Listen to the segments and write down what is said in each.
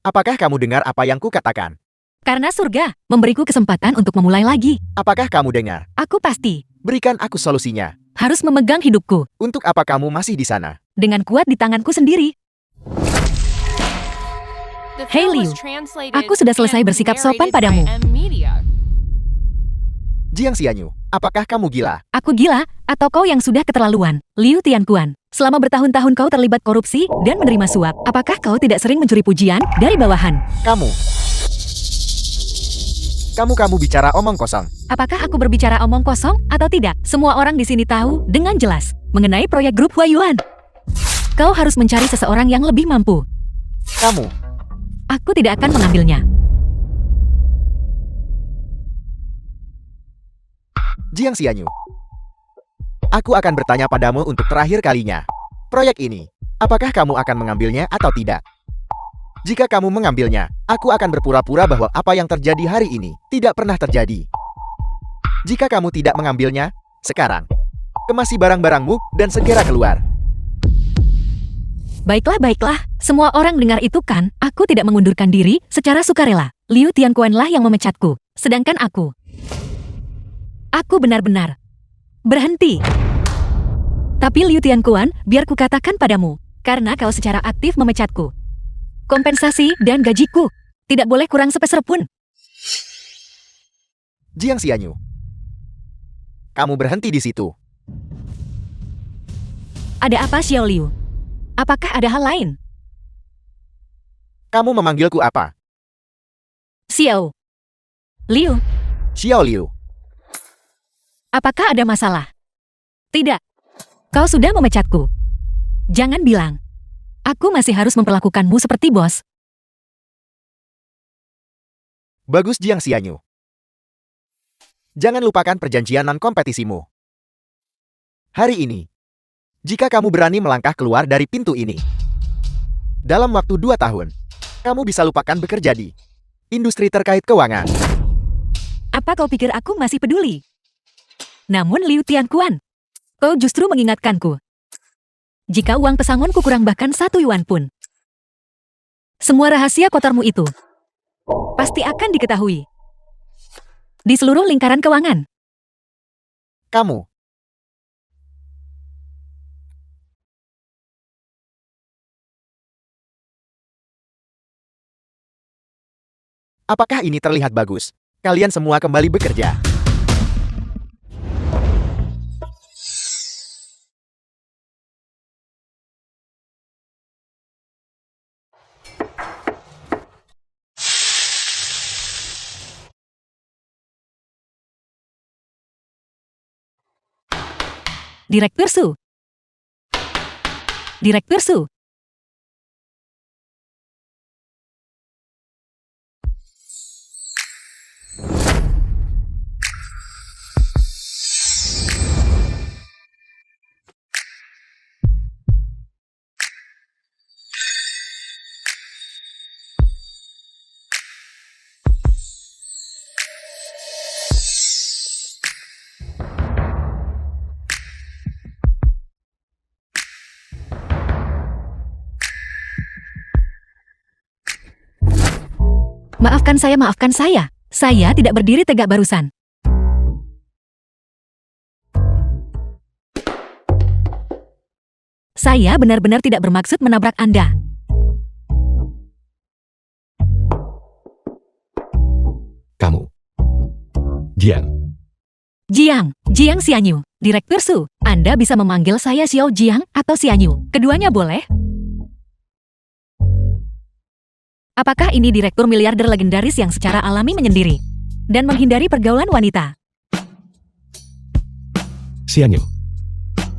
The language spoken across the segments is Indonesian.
Apakah kamu dengar apa yang kukatakan? Karena surga memberiku kesempatan untuk memulai lagi. Apakah kamu dengar? Aku pasti Berikan aku solusinya. harus memegang hidupku Untuk apa kamu masih di sana? dengan kuat di tanganku sendiri. Hey Liu, aku sudah selesai bersikap sopan padamu. Jiang Xianyu, apakah kamu gila? Aku gila, atau kau yang sudah keterlaluan? Liu Tianquan, selama bertahun-tahun kau terlibat korupsi dan menerima suap. Apakah kau tidak sering mencuri pujian dari bawahan? Kamu bicara omong kosong. Apakah aku berbicara omong kosong atau tidak? Semua orang di sini tahu dengan jelas mengenai proyek grup Huayuan. Kau harus mencari seseorang yang lebih mampu. Aku tidak akan mengambilnya. Jiang Xianyu, aku akan bertanya padamu untuk terakhir kalinya. Proyek ini, apakah kamu akan mengambilnya atau tidak? Jika kamu mengambilnya, aku akan berpura-pura bahwa apa yang terjadi hari ini tidak pernah terjadi. Jika kamu tidak mengambilnya, sekarang, kemasi barang-barangmu dan segera keluar. Baiklah. Semua orang dengar itu kan? Aku tidak mengundurkan diri secara sukarela. Liu Tianquan lah yang memecatku. Sedangkan aku benar-benar berhenti. Tapi Liu Tianquan, biar ku katakan padamu, karena kau secara aktif memecatku. Kompensasi dan gajiku tidak boleh kurang sepeser pun. Jiang Xianyu, kamu berhenti di situ. Ada apa, Xiao Liu? Apakah ada hal lain? Kamu memanggilku apa? Xiao Liu, Xiao Liu. apakah ada masalah? Tidak. Kau sudah memecatku. Jangan bilang aku masih harus memperlakukanmu seperti bos. Bagus Jiang Xianyu. Jangan lupakan perjanjian non-kompetisimu. Hari ini, jika kamu berani melangkah keluar dari pintu ini, dalam waktu 2 tahun, kamu bisa lupakan bekerja di industri terkait keuangan. Apa kau pikir aku masih peduli? Namun Liu Tianquan, kau justru mengingatkanku. Jika uang pesangonku kurang bahkan 1 yuan pun, semua rahasia kotormu itu pasti akan diketahui di seluruh lingkaran keuangan. Kamu. Apakah ini terlihat bagus? Kalian semua kembali bekerja. Direktur Su. Direktur Su. Maafkan saya. Saya tidak berdiri tegak barusan. Saya benar-benar tidak bermaksud menabrak Anda. Kamu. Jiang. Jiang Xianyu. Direktur Su, Anda bisa memanggil saya Xiao Jiang atau Xianyu. Keduanya boleh? Apakah ini direktur miliarder legendaris yang secara alami menyendiri dan menghindari pergaulan wanita? Xianyu.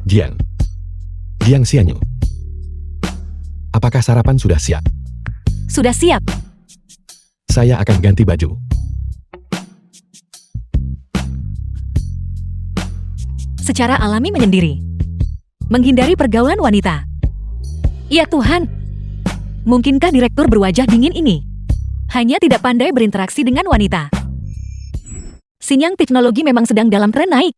Jiang. Jiang Xianyu. Apakah sarapan sudah siap? Sudah siap. Saya akan ganti baju. Secara alami menyendiri. Menghindari pergaulan wanita. Ya Tuhan. Mungkinkah direktur berwajah dingin ini hanya tidak pandai berinteraksi dengan wanita? Sinyang teknologi memang sedang dalam tren naik.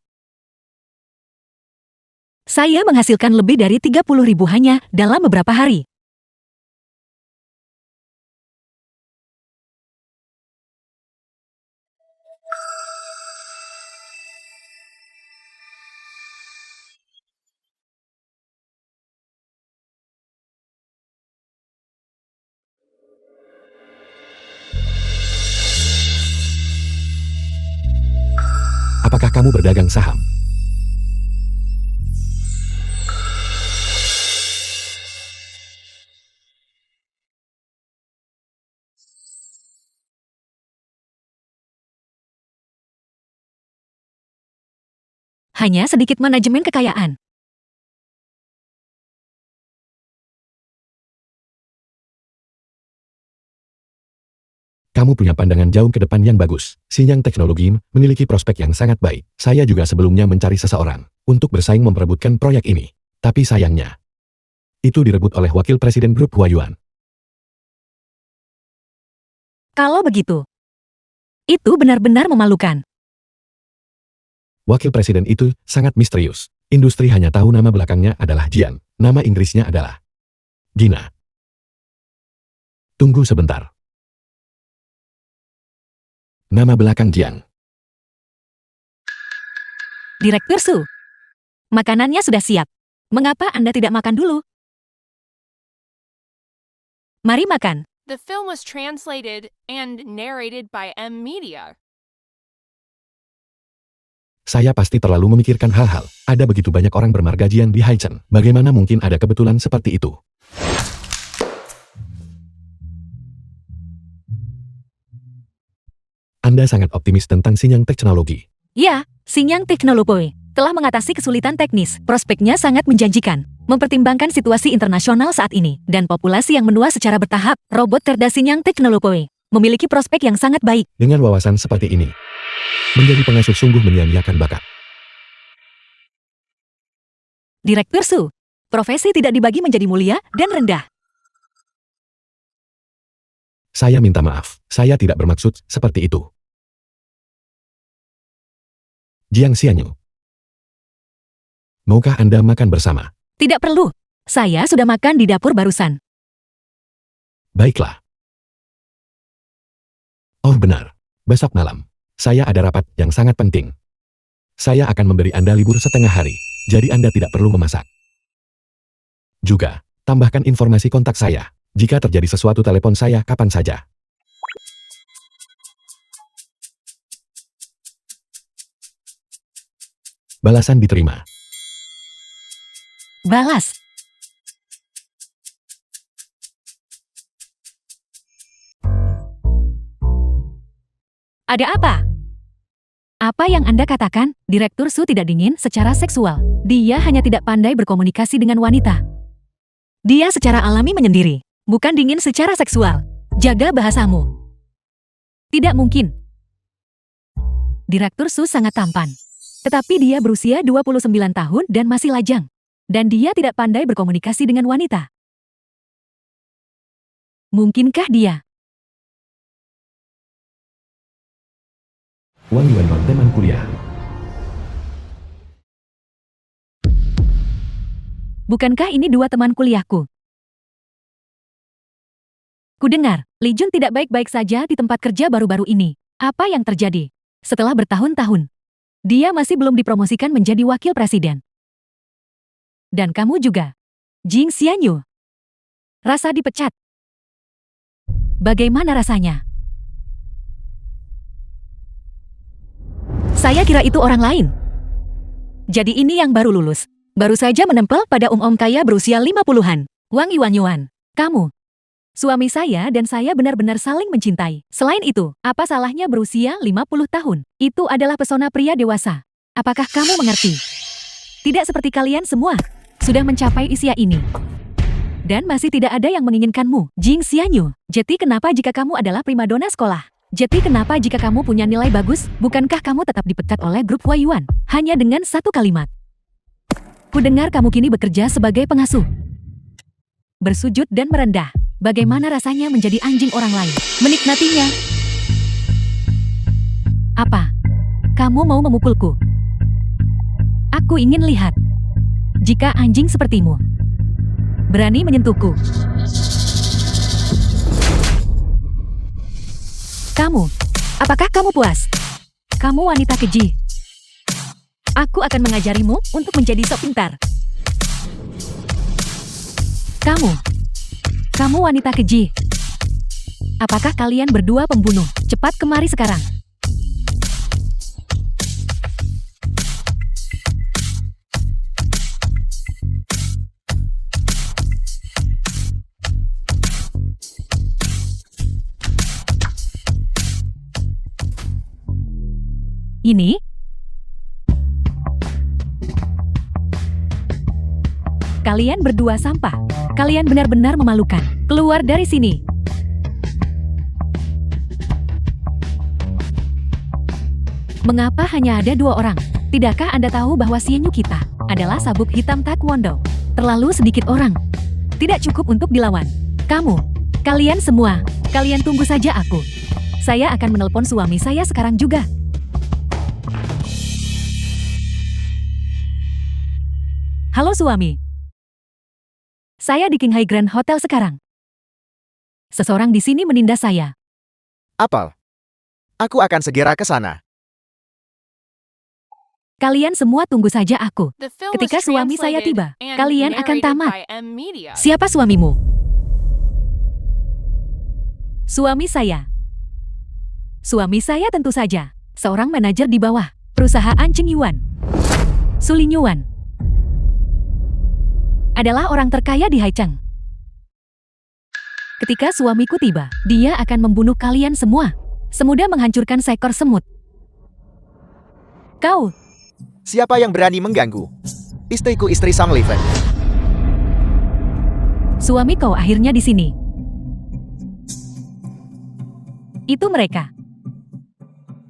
Saya menghasilkan lebih dari 30.000 hanya dalam beberapa hari. Apakah kamu berdagang saham? Hanya sedikit manajemen kekayaan. Kamu punya pandangan jauh ke depan yang bagus. Sinyang Teknologi memiliki prospek yang sangat baik. Saya juga sebelumnya mencari seseorang untuk bersaing memperebutkan proyek ini. Tapi sayangnya, itu direbut oleh Wakil Presiden Grup Huayuan. Kalau begitu, itu benar-benar memalukan. Wakil Presiden itu sangat misterius. Industri hanya tahu nama belakangnya adalah Jian. Nama Inggrisnya adalah Gina. Tunggu sebentar. Nama belakang Jian. Direktur Su, makanannya sudah siap. Mengapa Anda tidak makan dulu? Mari makan. The film was translated and narrated by M Media. Saya pasti terlalu memikirkan hal-hal. Ada begitu banyak orang bermarga Jian di Haichen. Bagaimana mungkin ada kebetulan seperti itu? Anda sangat optimis tentang Sinyang Teknologi. Ya, Sinyang Teknologi telah mengatasi kesulitan teknis. Prospeknya sangat menjanjikan. Mempertimbangkan situasi internasional saat ini dan populasi yang menua secara bertahap, robot cerdas Sinyang Teknologi memiliki prospek yang sangat baik. Dengan wawasan seperti ini, menjadi pengasuh sungguh menyia-nyiakan bakat. Direktur Su, profesi tidak dibagi menjadi mulia dan rendah. Saya minta maaf, saya tidak bermaksud seperti itu. Jiang Xianyu, maukah Anda makan bersama? Tidak perlu. Saya sudah makan di dapur barusan. Baiklah. Oh benar, besok malam, saya ada rapat yang sangat penting. Saya akan memberi Anda libur setengah hari, jadi Anda tidak perlu memasak. Juga, tambahkan informasi kontak saya. Jika terjadi sesuatu telepon saya kapan saja. Balasan diterima. Balas. Ada apa? Apa yang Anda katakan, Direktur Su tidak dingin secara seksual. Dia hanya tidak pandai berkomunikasi dengan wanita. Dia secara alami menyendiri, bukan dingin secara seksual. Jaga bahasamu. Tidak mungkin. Direktur Su sangat tampan. Tetapi dia berusia 29 tahun dan masih lajang. Dan dia tidak pandai berkomunikasi dengan wanita. Mungkinkah dia? Wang Yuan teman kuliah. Bukankah ini dua teman kuliahku? Kudengar, Li Jun tidak baik-baik saja di tempat kerja baru-baru ini. Apa yang terjadi? Setelah bertahun-tahun, dia masih belum dipromosikan menjadi wakil presiden. Dan kamu juga, Jing Xianyu. Rasa dipecat. Bagaimana rasanya? Saya kira itu orang lain. Jadi ini yang baru lulus. Baru saja menempel pada om-om kaya berusia 50-an. Wang Yuan, kamu. Suami saya dan saya benar-benar saling mencintai. Selain itu, apa salahnya berusia 50 tahun? Itu adalah pesona pria dewasa. Apakah kamu mengerti? Tidak seperti kalian semua. Sudah mencapai usia ini. Dan masih tidak ada yang menginginkanmu. Jing Xianyu, jadi kenapa jika kamu adalah primadona sekolah? Jadi kenapa jika kamu punya nilai bagus, bukankah kamu tetap dipecat oleh grup Huayuan? Hanya dengan satu kalimat. Kudengar kamu kini bekerja sebagai pengasuh. Bersujud dan merendah. Bagaimana rasanya menjadi anjing orang lain? Menikmatinya. Apa? Kamu mau memukulku? Aku ingin lihat. Jika anjing sepertimu berani menyentuhku. Kamu, apakah kamu puas? Kamu wanita keji. Aku akan mengajarimu untuk menjadi sok pintar. Kamu wanita keji. Apakah kalian berdua pembunuh? Cepat kemari sekarang. Ini? Kalian berdua sampah. Kalian benar-benar memalukan. Keluar dari sini. Mengapa hanya ada 2 orang? Tidakkah Anda tahu bahwa Xianyu kita adalah sabuk hitam taekwondo? Terlalu sedikit orang. Tidak cukup untuk dilawan. Kamu, kalian semua, kalian tunggu saja aku. Saya akan menelpon suami saya sekarang juga. Halo suami. Saya di Qinghai Grand Hotel sekarang. Seseorang di sini menindas saya. Apel. Aku akan segera ke sana. Kalian semua tunggu saja aku. Ketika suami saya tiba, kalian akan tamat. Siapa suamimu? Suami saya. Suami saya tentu saja seorang manajer di bawah perusahaan Cheng Yuan. Su Lin Yuan adalah orang terkaya di Haicheng. Ketika suamiku tiba, dia akan membunuh kalian semua, semudah menghancurkan seekor semut. Kau, Siapa yang berani mengganggu? Istriku, istri Sang Li Feng. suami kau akhirnya di sini. Itu mereka.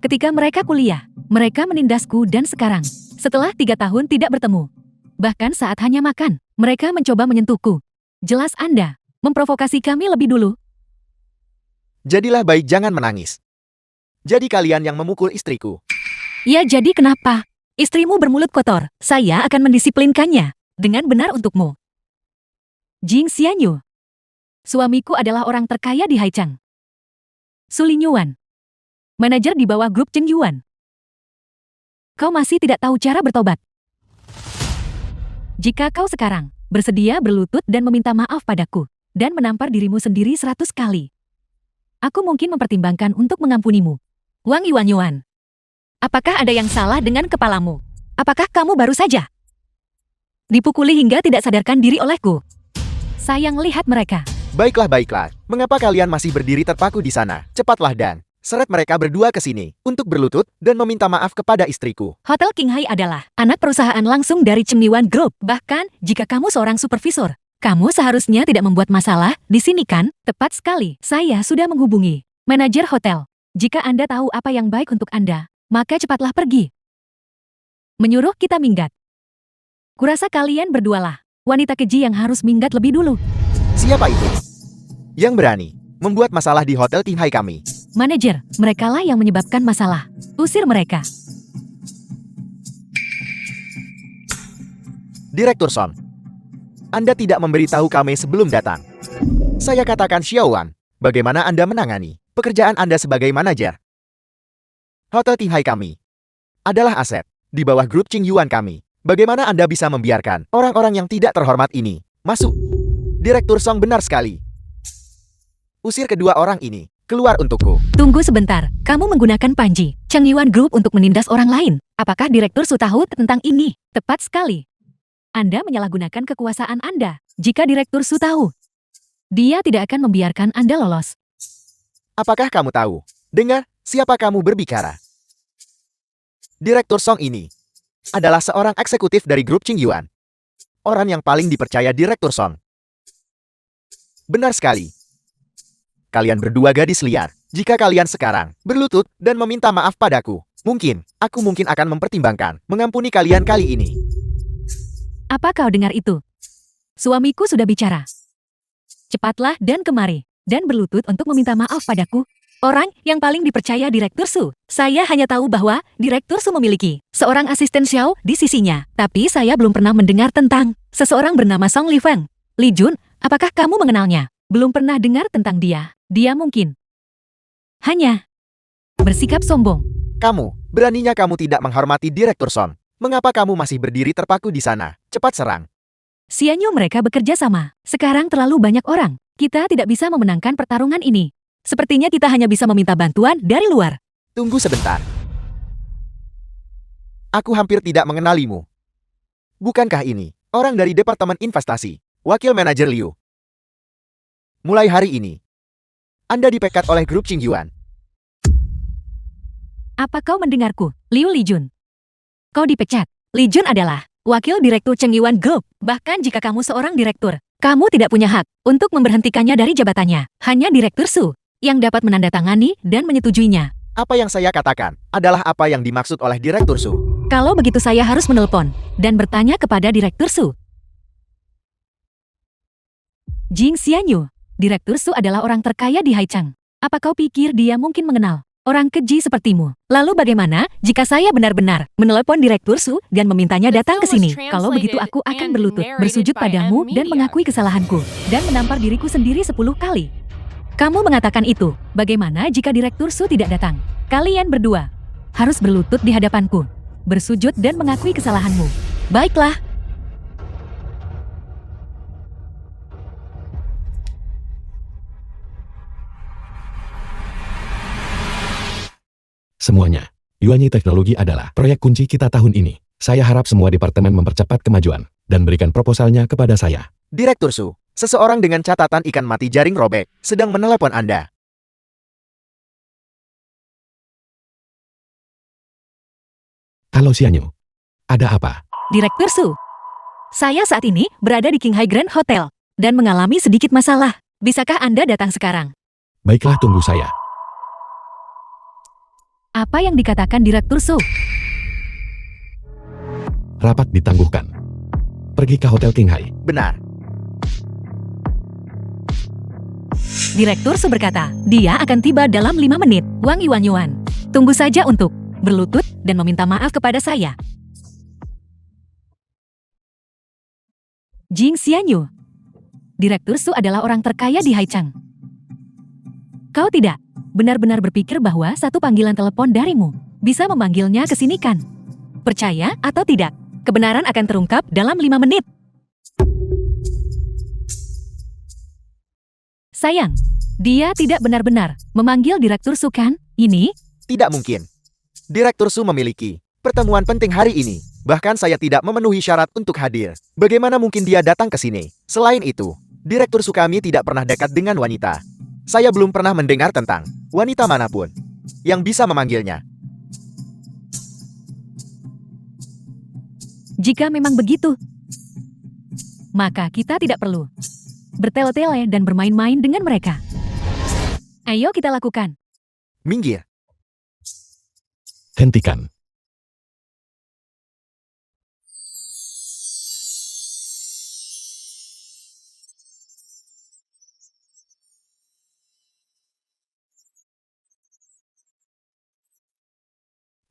Ketika mereka kuliah, mereka menindasku dan sekarang, setelah 3 tahun tidak bertemu, bahkan saat hanya makan, mereka mencoba menyentuhku. Jelas Anda memprovokasi kami lebih dulu. Jadilah baik, jangan menangis. Jadi kalian yang memukul istriku. Ya jadi kenapa? Istrimu bermulut kotor, saya akan mendisiplinkannya dengan benar untukmu. Jing Xianyu. Suamiku adalah orang terkaya di Haicheng. Su Lin Yuan. Manajer di bawah grup Cheng Yuan. Kau masih tidak tahu cara bertobat. Jika kau sekarang bersedia berlutut dan meminta maaf padaku, dan menampar dirimu sendiri 100 kali, aku mungkin mempertimbangkan untuk mengampunimu. Wang Yuan. Apakah ada yang salah dengan kepalamu? Apakah kamu baru saja dipukuli hingga tidak sadarkan diri olehku? Sayang lihat mereka. Baiklah, baiklah. Mengapa kalian masih berdiri terpaku di sana? Cepatlah dan seret mereka berdua ke sini untuk berlutut dan meminta maaf kepada istriku. Hotel Qinghai adalah anak perusahaan langsung dari Cheng Yuan Group. Bahkan, jika kamu seorang supervisor, kamu seharusnya tidak membuat masalah di sini kan? Tepat sekali. Saya sudah menghubungi manajer hotel. Jika Anda tahu apa yang baik untuk Anda, maka cepatlah pergi. Menyuruh kita minggat. Kurasa kalian berdualah wanita keji yang harus minggat lebih dulu. Siapa itu yang berani membuat masalah di hotel Qinghai kami? Manajer, merekalah yang menyebabkan masalah. Usir mereka. Direktur Son, Anda tidak memberitahu kami sebelum datang. Saya katakan Xiaowan, bagaimana Anda menangani pekerjaan Anda sebagai manajer? Hotel Qinghai kami adalah aset di bawah grup Cheng Yuan kami. Bagaimana Anda bisa membiarkan orang-orang yang tidak terhormat ini masuk? Direktur Song, benar sekali. Usir kedua orang ini keluar untukku. Tunggu sebentar, kamu menggunakan Panji Cheng Yuan Group untuk menindas orang lain. Apakah Direktur Su tahu tentang ini? Tepat sekali. Anda menyalahgunakan kekuasaan Anda. Jika Direktur Su tahu, dia tidak akan membiarkan Anda lolos. Apakah kamu tahu? Dengar, siapa kamu berbicara? Direktur Song ini adalah seorang eksekutif dari grup Cheng Yuan. Orang yang paling dipercaya Direktur Song. Benar sekali. Kalian berdua gadis liar. Jika kalian sekarang berlutut dan meminta maaf padaku, aku mungkin akan mempertimbangkan mengampuni kalian kali ini. Apa kau dengar itu? Suamiku sudah bicara. Cepatlah dan kemari, dan berlutut untuk meminta maaf padaku. Orang yang paling dipercaya Direktur Su. Saya hanya tahu bahwa Direktur Su memiliki seorang asisten Xiao di sisinya. Tapi saya belum pernah mendengar tentang seseorang bernama Song Li Feng. Li Jun, apakah kamu mengenalnya? Belum pernah dengar tentang dia. Dia mungkin hanya bersikap sombong. Kamu, beraninya kamu tidak menghormati Direktur Son. Mengapa kamu masih berdiri terpaku di sana? Cepat serang. Xianyu mereka bekerja sama. Sekarang terlalu banyak orang. Kita tidak bisa memenangkan pertarungan ini. Sepertinya kita hanya bisa meminta bantuan dari luar. Tunggu sebentar. Aku hampir tidak mengenalimu. Bukankah ini orang dari Departemen Investasi, Wakil Manajer Liu? Mulai hari ini, Anda dipecat oleh grup Cheng Yuan. Apa kau mendengarku? Liu Lijun. Kau dipecat. Lijun adalah wakil direktur Cheng Yuan Group. Bahkan jika kamu seorang direktur, kamu tidak punya hak untuk memberhentikannya dari jabatannya. Hanya Direktur Su yang dapat menandatangani dan menyetujuinya. Apa yang saya katakan adalah apa yang dimaksud oleh Direktur Su. Kalau begitu saya harus menelpon dan bertanya kepada Direktur Su. Jing Xianyu, Direktur Su adalah orang terkaya di Haichang. Apa kau pikir dia mungkin mengenal orang keji sepertimu? Lalu bagaimana jika saya benar-benar menelepon Direktur Su dan memintanya datang ke sini? Kalau begitu aku akan berlutut, bersujud padamu dan mengakui kesalahanku, dan menampar diriku sendiri 10 kali. Kamu mengatakan itu. Bagaimana jika Direktur Su tidak datang? Kalian berdua harus berlutut di hadapanku, bersujud dan mengakui kesalahanmu. Baiklah. Semuanya. Yuanyi Teknologi adalah proyek kunci kita tahun ini. Saya harap semua departemen mempercepat kemajuan dan berikan proposalnya kepada saya. Direktur Su, seseorang dengan catatan ikan mati jaring robek sedang menelepon Anda. Halo Xianyu. Ada apa? Direktur Su, saya saat ini berada di Qinghai Grand Hotel dan mengalami sedikit masalah. Bisakah Anda datang sekarang? Baiklah, tunggu saya. Apa yang dikatakan Direktur Su? Rapat ditangguhkan. Pergi ke Hotel Qinghai. Benar. Direktur Su berkata, dia akan tiba dalam 5 menit. Wang Yuan. Tunggu saja untuk berlutut dan meminta maaf kepada saya. Jing Xianyu, Direktur Su adalah orang terkaya di Haichang. Kau tidak benar-benar berpikir bahwa satu panggilan telepon darimu bisa memanggilnya ke sini kan? Percaya atau tidak, kebenaran akan terungkap dalam 5 menit. Sayang, dia tidak benar-benar memanggil Direktur Su kan? Ini Tidak mungkin. Direktur Su memiliki pertemuan penting hari ini. Bahkan saya tidak memenuhi syarat untuk hadir. Bagaimana mungkin dia datang ke sini? Selain itu, Direktur Su kami tidak pernah dekat dengan wanita. Saya belum pernah mendengar tentang wanita manapun yang bisa memanggilnya. jika memang begitu, maka kita tidak perlu bertele-tele dan bermain-main dengan mereka. Ayo kita lakukan. Minggir. Hentikan.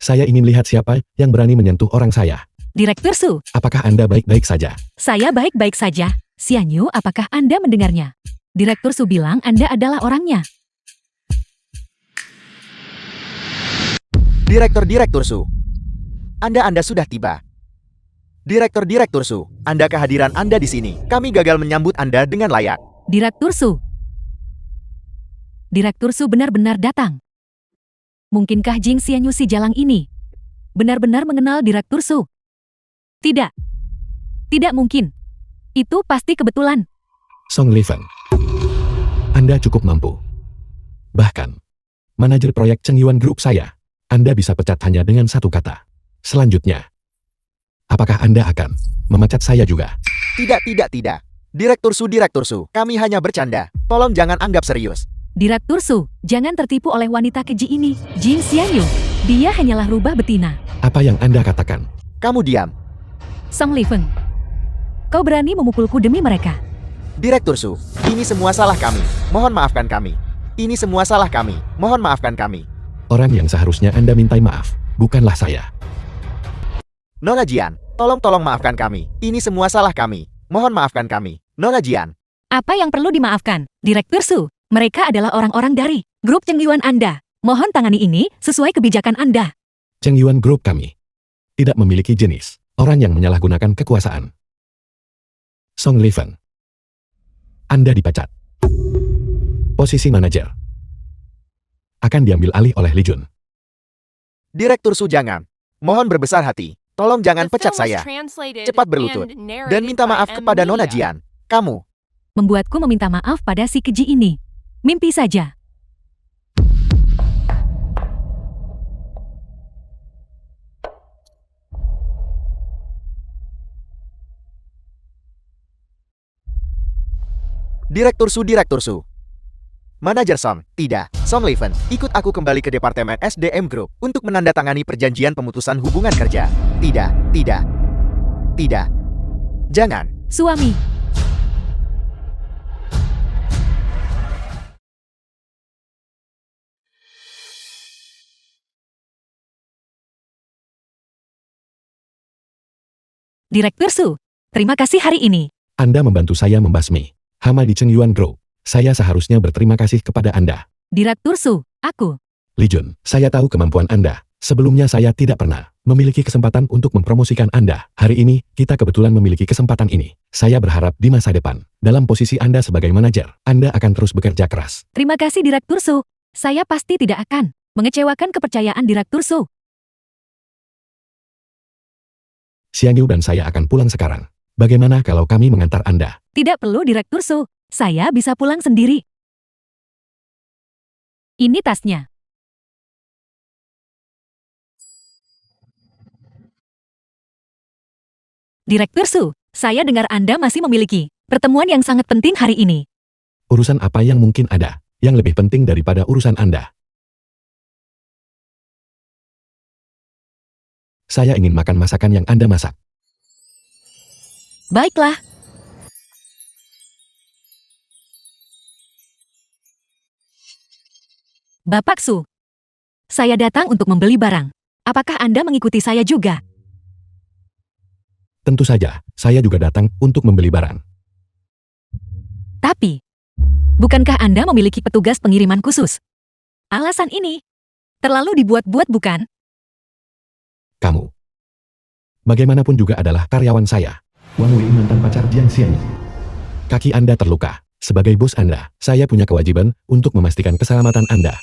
Saya ingin lihat siapa yang berani menyentuh orang saya. Direktur Su, Apakah Anda baik-baik saja? saya baik-baik saja. Xianyu, apakah Anda mendengarnya? Direktur Su bilang Anda adalah orangnya. Direktur Su. Anda sudah tiba. Direktur Su, kehadiran Anda di sini. Kami gagal menyambut Anda dengan layak. Direktur Su. Direktur Su benar-benar datang. Mungkinkah Jing Xianyu si jalang ini benar-benar mengenal Direktur Su? Tidak. Tidak mungkin. Itu pasti kebetulan. Song Liven. Anda cukup mampu. Bahkan, manajer proyek Cheng Yuan Group saya, Anda bisa pecat hanya dengan satu kata. Selanjutnya, apakah Anda akan memecat saya juga? Tidak. Direktur Su, kami hanya bercanda. Tolong jangan anggap serius. Direktur Su, jangan tertipu oleh wanita keji ini. Jing Xianyu, dia hanyalah rubah betina. Apa yang Anda katakan? Kamu diam. Song Lifeng, kau berani memukulku demi mereka. Direktur Su, ini semua salah kami. Mohon maafkan kami. Ini semua salah kami. Mohon maafkan kami. Orang yang seharusnya Anda mintai maaf, bukanlah saya. Nona Jian, tolong maafkan kami. Ini semua salah kami. Mohon maafkan kami. Nona Jian. Apa yang perlu dimaafkan? Direktur Su, mereka adalah orang-orang dari grup Cheng Yuan Anda. Mohon tangani ini sesuai kebijakan Anda. Cheng Yuan Group kami tidak memiliki jenis orang yang menyalahgunakan kekuasaan. Song Liven, Anda dipecat. Posisi manajer akan diambil alih oleh Li Jun. Direktur Su jangan. Mohon berbesar hati. Tolong jangan pecat saya. Cepat berlutut dan minta maaf kepada Nona Jian. Kamu. Membuatku meminta maaf pada si keji ini. Mimpi saja. Direktur Su. Manajer Song, tidak. Song Leven, ikut aku kembali ke Departemen SDM Group untuk menandatangani perjanjian pemutusan hubungan kerja. Tidak. Jangan. Suami. Direktur Su, terima kasih hari ini. Anda membantu saya membasmi hama di Chengyuan Group. Saya seharusnya berterima kasih kepada Anda. Direktur Su, aku. Li Jun, saya tahu kemampuan Anda. Sebelumnya saya tidak pernah memiliki kesempatan untuk mempromosikan Anda. Hari ini, kita kebetulan memiliki kesempatan ini. Saya berharap di masa depan, dalam posisi Anda sebagai manajer, Anda akan terus bekerja keras. Terima kasih Direktur Su. Saya pasti tidak akan mengecewakan kepercayaan Direktur Su. Xiang Yu dan saya akan pulang sekarang. Bagaimana kalau kami mengantar Anda? Tidak perlu Direktur Su. Saya bisa pulang sendiri. Ini tasnya. Direktur Su, saya dengar Anda masih memiliki pertemuan yang sangat penting hari ini. Urusan apa yang mungkin ada, yang lebih penting daripada urusan Anda? Saya ingin makan masakan yang Anda masak. Baiklah. Bapak Su, saya datang untuk membeli barang. Apakah Anda mengikuti saya juga? Tentu saja, saya juga datang untuk membeli barang. Tapi, bukankah Anda memiliki petugas pengiriman khusus? Alasan ini terlalu dibuat-buat, bukan? Kamu, bagaimanapun juga adalah karyawan saya. Wang Wei mantan pacar Jiang Xian. Kaki Anda terluka. Sebagai bos Anda, saya punya kewajiban untuk memastikan keselamatan Anda.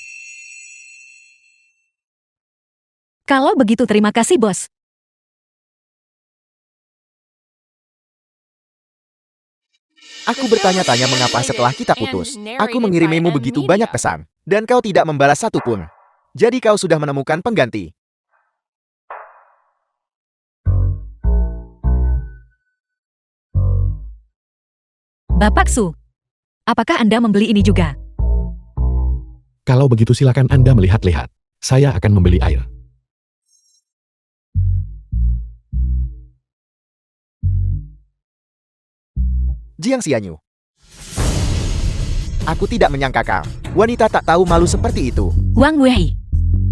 Kalau begitu terima kasih, Bos. Aku bertanya-tanya mengapa setelah kita putus, aku mengirimimu begitu banyak pesan, dan kau tidak membalas satupun. Jadi kau sudah menemukan pengganti. Bapak Su, apakah Anda membeli ini juga? Kalau begitu silakan Anda melihat-lihat. Saya akan membeli air. Jiang Xianyu. Aku tidak menyangka kau. Wanita tak tahu malu seperti itu. Wang Wei,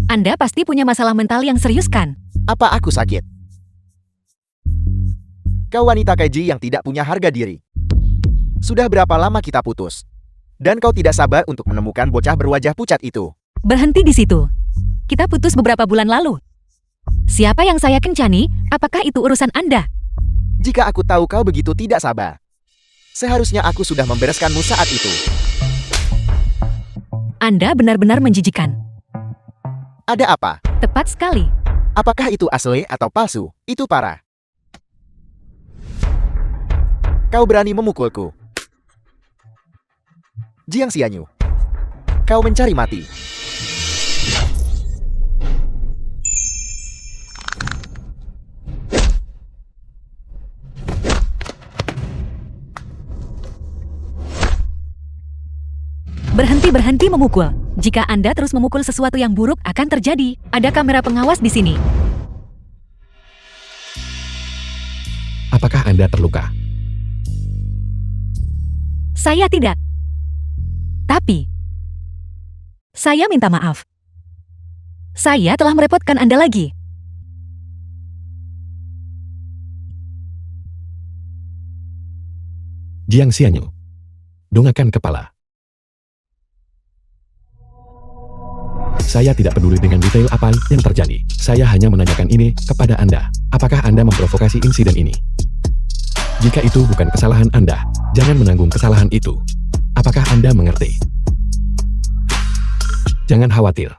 Anda pasti punya masalah mental yang serius kan? Apa aku sakit? Kau wanita keji yang tidak punya harga diri. Sudah berapa lama kita putus? Dan kau tidak sabar untuk menemukan bocah berwajah pucat itu. Berhenti di situ. Kita putus beberapa bulan lalu. Siapa yang saya kencani? Apakah itu urusan Anda? Jika aku tahu kau begitu tidak sabar, seharusnya aku sudah membereskanmu saat itu. Anda benar-benar menjijikan. Ada apa? Tepat sekali. Apakah itu asli atau palsu? Itu parah. Kau berani memukulku. Jiang Xianyu, kau mencari mati. Berhenti memukul. Jika Anda terus memukul sesuatu yang buruk akan terjadi. Ada kamera pengawas di sini. Apakah Anda terluka? Saya tidak. Tapi, saya minta maaf. Saya telah merepotkan Anda lagi. Jiang Xianyu, dongakkan kepala. Saya tidak peduli dengan detail apa yang terjadi. Saya hanya menanyakan ini kepada Anda. Apakah Anda memprovokasi insiden ini? Jika itu bukan kesalahan Anda, jangan menanggung kesalahan itu. Apakah Anda mengerti? Jangan khawatir.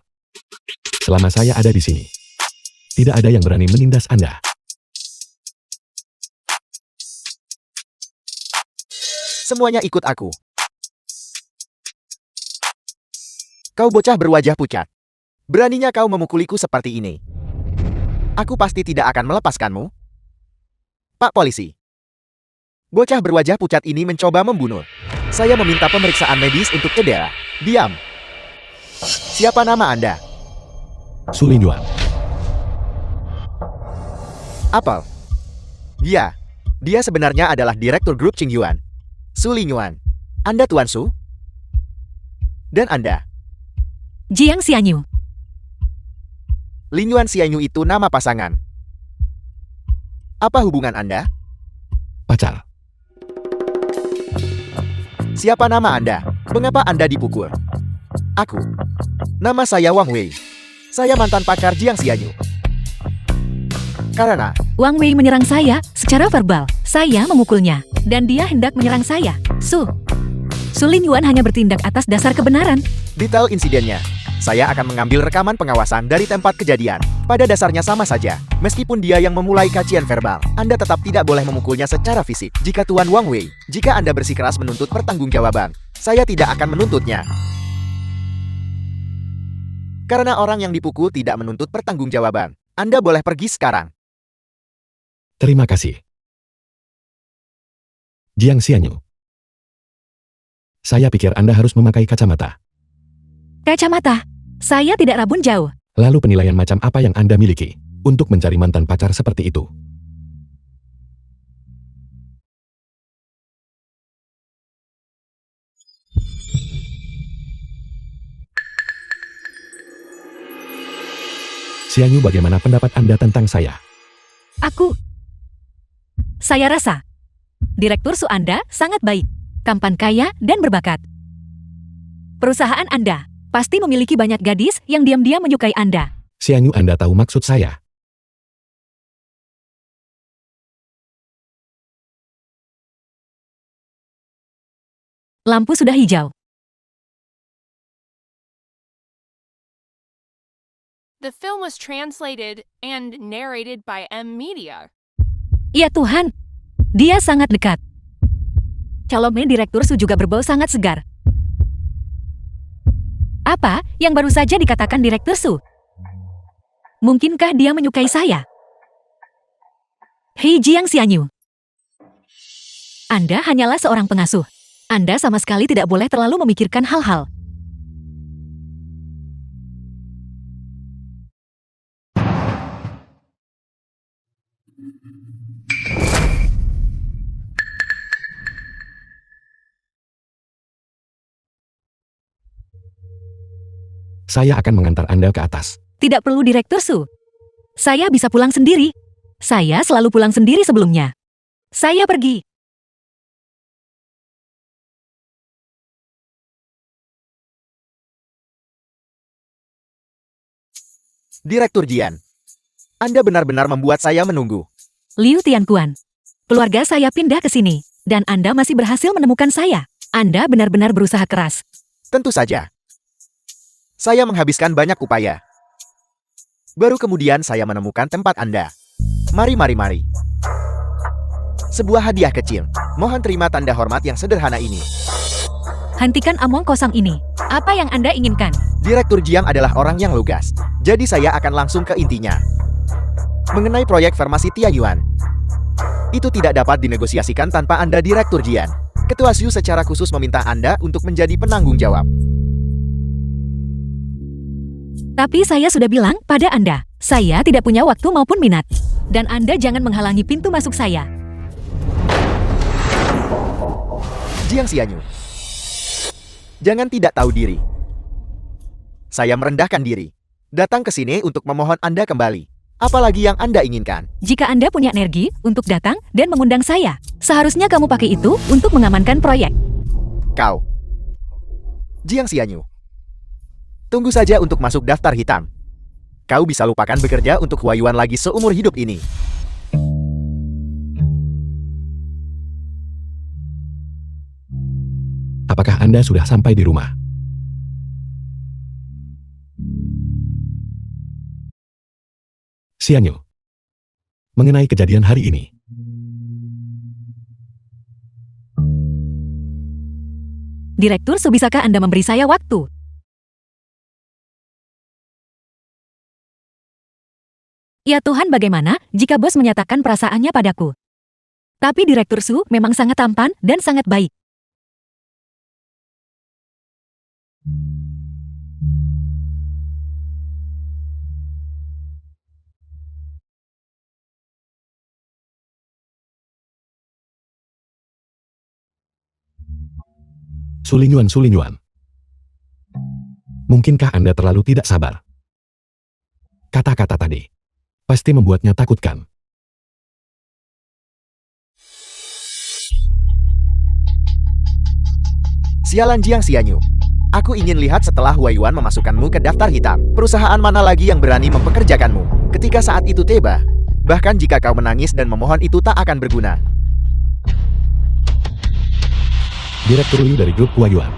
Selama saya ada di sini, tidak ada yang berani menindas Anda. Semuanya ikut aku. Kau bocah berwajah pucat. Beraninya kau memukuliku seperti ini. Aku pasti tidak akan melepaskanmu. Pak Polisi. Bocah berwajah pucat ini mencoba membunuh Saya meminta pemeriksaan medis untuk cedera. Diam. Siapa nama Anda? Su Lingyuan. Apel. Dia sebenarnya adalah Direktur Grup Qingyuan. Su Lingyuan. Anda Tuan Su? Dan Anda? Jiang Xianyu. Lingyuan Xianyu itu nama pasangan. Apa hubungan Anda? Pacar. Siapa nama Anda? Mengapa Anda dipukul? Aku. Nama saya Wang Wei. Saya mantan pacar Jiang Xianyu. Karena Wang Wei menyerang saya secara verbal. Saya memukulnya. Dan dia hendak menyerang saya. Su Lingyuan hanya bertindak atas dasar kebenaran. detail insidennya, saya akan mengambil rekaman pengawasan dari tempat kejadian. Pada dasarnya sama saja. Meskipun dia yang memulai kajian verbal, Anda tetap tidak boleh memukulnya secara fisik. Jika Tuan Wang Wei, jika Anda bersikeras menuntut pertanggungjawaban, saya tidak akan menuntutnya. Karena orang yang dipukul tidak menuntut pertanggungjawaban, Anda boleh pergi sekarang. Terima kasih. Jiang Xianyu. Saya pikir Anda harus memakai kacamata. Kacamata. Saya tidak rabun jauh. Lalu penilaian macam apa yang Anda miliki untuk mencari mantan pacar seperti itu? Xianyu, bagaimana pendapat Anda tentang saya? Saya rasa Direktur Su Anda sangat baik, tampan, kaya, dan berbakat. Perusahaan Anda pasti memiliki banyak gadis yang diam-diam menyukai Anda. Xianyu, Anda tahu maksud saya. Lampu sudah hijau. The film was translated and narrated by M Media. Ya Tuhan, dia sangat dekat. Calonnya Direktur Su juga berbau sangat segar. Apa yang baru saja dikatakan Direktur Su? Mungkinkah dia menyukai saya? Hei Jiang Xianyu. Anda hanyalah seorang pengasuh. Anda sama sekali tidak boleh terlalu memikirkan hal-hal. Saya akan mengantar Anda ke atas. Tidak perlu Direktur Su. Saya bisa pulang sendiri. Saya selalu pulang sendiri sebelumnya. Saya pergi. Direktur Jian, Anda benar-benar membuat saya menunggu. Liu Tianquan. Keluarga saya pindah ke sini, dan Anda masih berhasil menemukan saya. Anda benar-benar berusaha keras. Tentu saja. Saya menghabiskan banyak upaya. Baru kemudian saya menemukan tempat Anda. Mari. Sebuah hadiah kecil. Mohon terima tanda hormat yang sederhana ini. Hentikan omong kosong ini. Apa yang Anda inginkan? Direktur Jiang adalah orang yang lugas. Jadi saya akan langsung ke intinya. Mengenai proyek farmasi Tianyuan. Itu tidak dapat dinegosiasikan tanpa Anda Direktur Jian. Ketua Xu secara khusus meminta Anda untuk menjadi penanggung jawab. Tapi saya sudah bilang pada Anda, saya tidak punya waktu maupun minat. Dan Anda jangan menghalangi pintu masuk saya. Jiang Xianyu. Jangan tidak tahu diri. Saya merendahkan diri. Datang ke sini untuk memohon Anda kembali. Apalagi yang Anda inginkan. Jika Anda punya energi untuk datang dan mengundang saya, seharusnya kamu pakai itu untuk mengamankan proyek. Kau. Jiang Xianyu. Tunggu saja untuk masuk daftar hitam. Kau bisa lupakan bekerja untuk Huayuan lagi seumur hidup ini. Apakah Anda sudah sampai di rumah? Xianyu. Mengenai kejadian hari ini. Direktur, bisakah Anda memberi saya waktu? Ya Tuhan, bagaimana jika bos menyatakan perasaannya padaku? Tapi Direktur Su memang sangat tampan dan sangat baik. Sulinyuan. Mungkinkah Anda terlalu tidak sabar? Kata-kata tadi pasti membuatnya takut kan? Sialan Jiang Xianyu. Aku ingin lihat setelah Huai Yuan memasukkanmu ke daftar hitam. Perusahaan mana lagi yang berani mempekerjakanmu ketika saat itu tiba? Bahkan jika kau menangis dan memohon itu tak akan berguna. Direktur Liu dari grup Huai Yuan.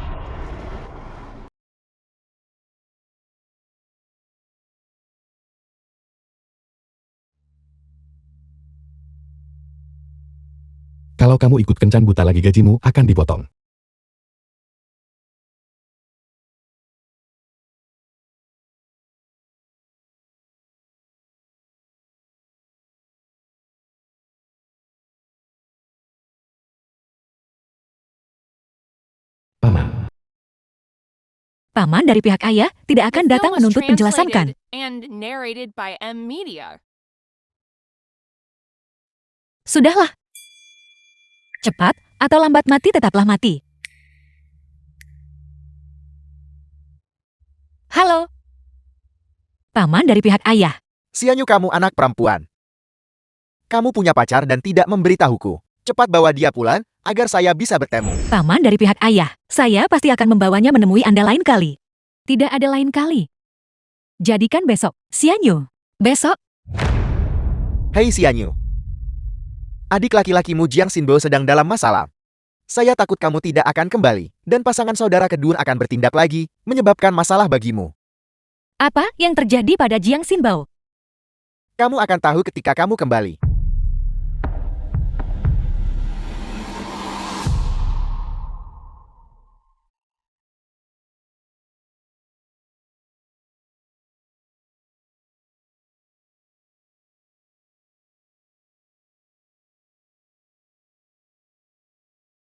Kalau kamu ikut kencan buta lagi gajimu akan dipotong. Paman, Paman dari pihak ayah tidak akan The datang film was menuntut penjelasan kan? translated and narrated by M Media. Sudahlah. Cepat atau lambat mati tetaplah mati. Halo. Paman dari pihak ayah. Xianyu, kamu anak perempuan. Kamu punya pacar dan tidak memberitahuku. Cepat bawa dia pulang agar saya bisa bertemu. Paman dari pihak ayah. Saya pasti akan membawanya menemui Anda lain kali. Tidak ada lain kali. Jadikan besok. Xianyu. Besok. Hei Xianyu. Adik laki-lakimu Jiang Xinbo sedang dalam masalah. Saya takut kamu tidak akan kembali, dan pasangan saudara kedua akan bertindak lagi, menyebabkan masalah bagimu. Apa yang terjadi pada Jiang Xinbo? Kamu akan tahu ketika kamu kembali.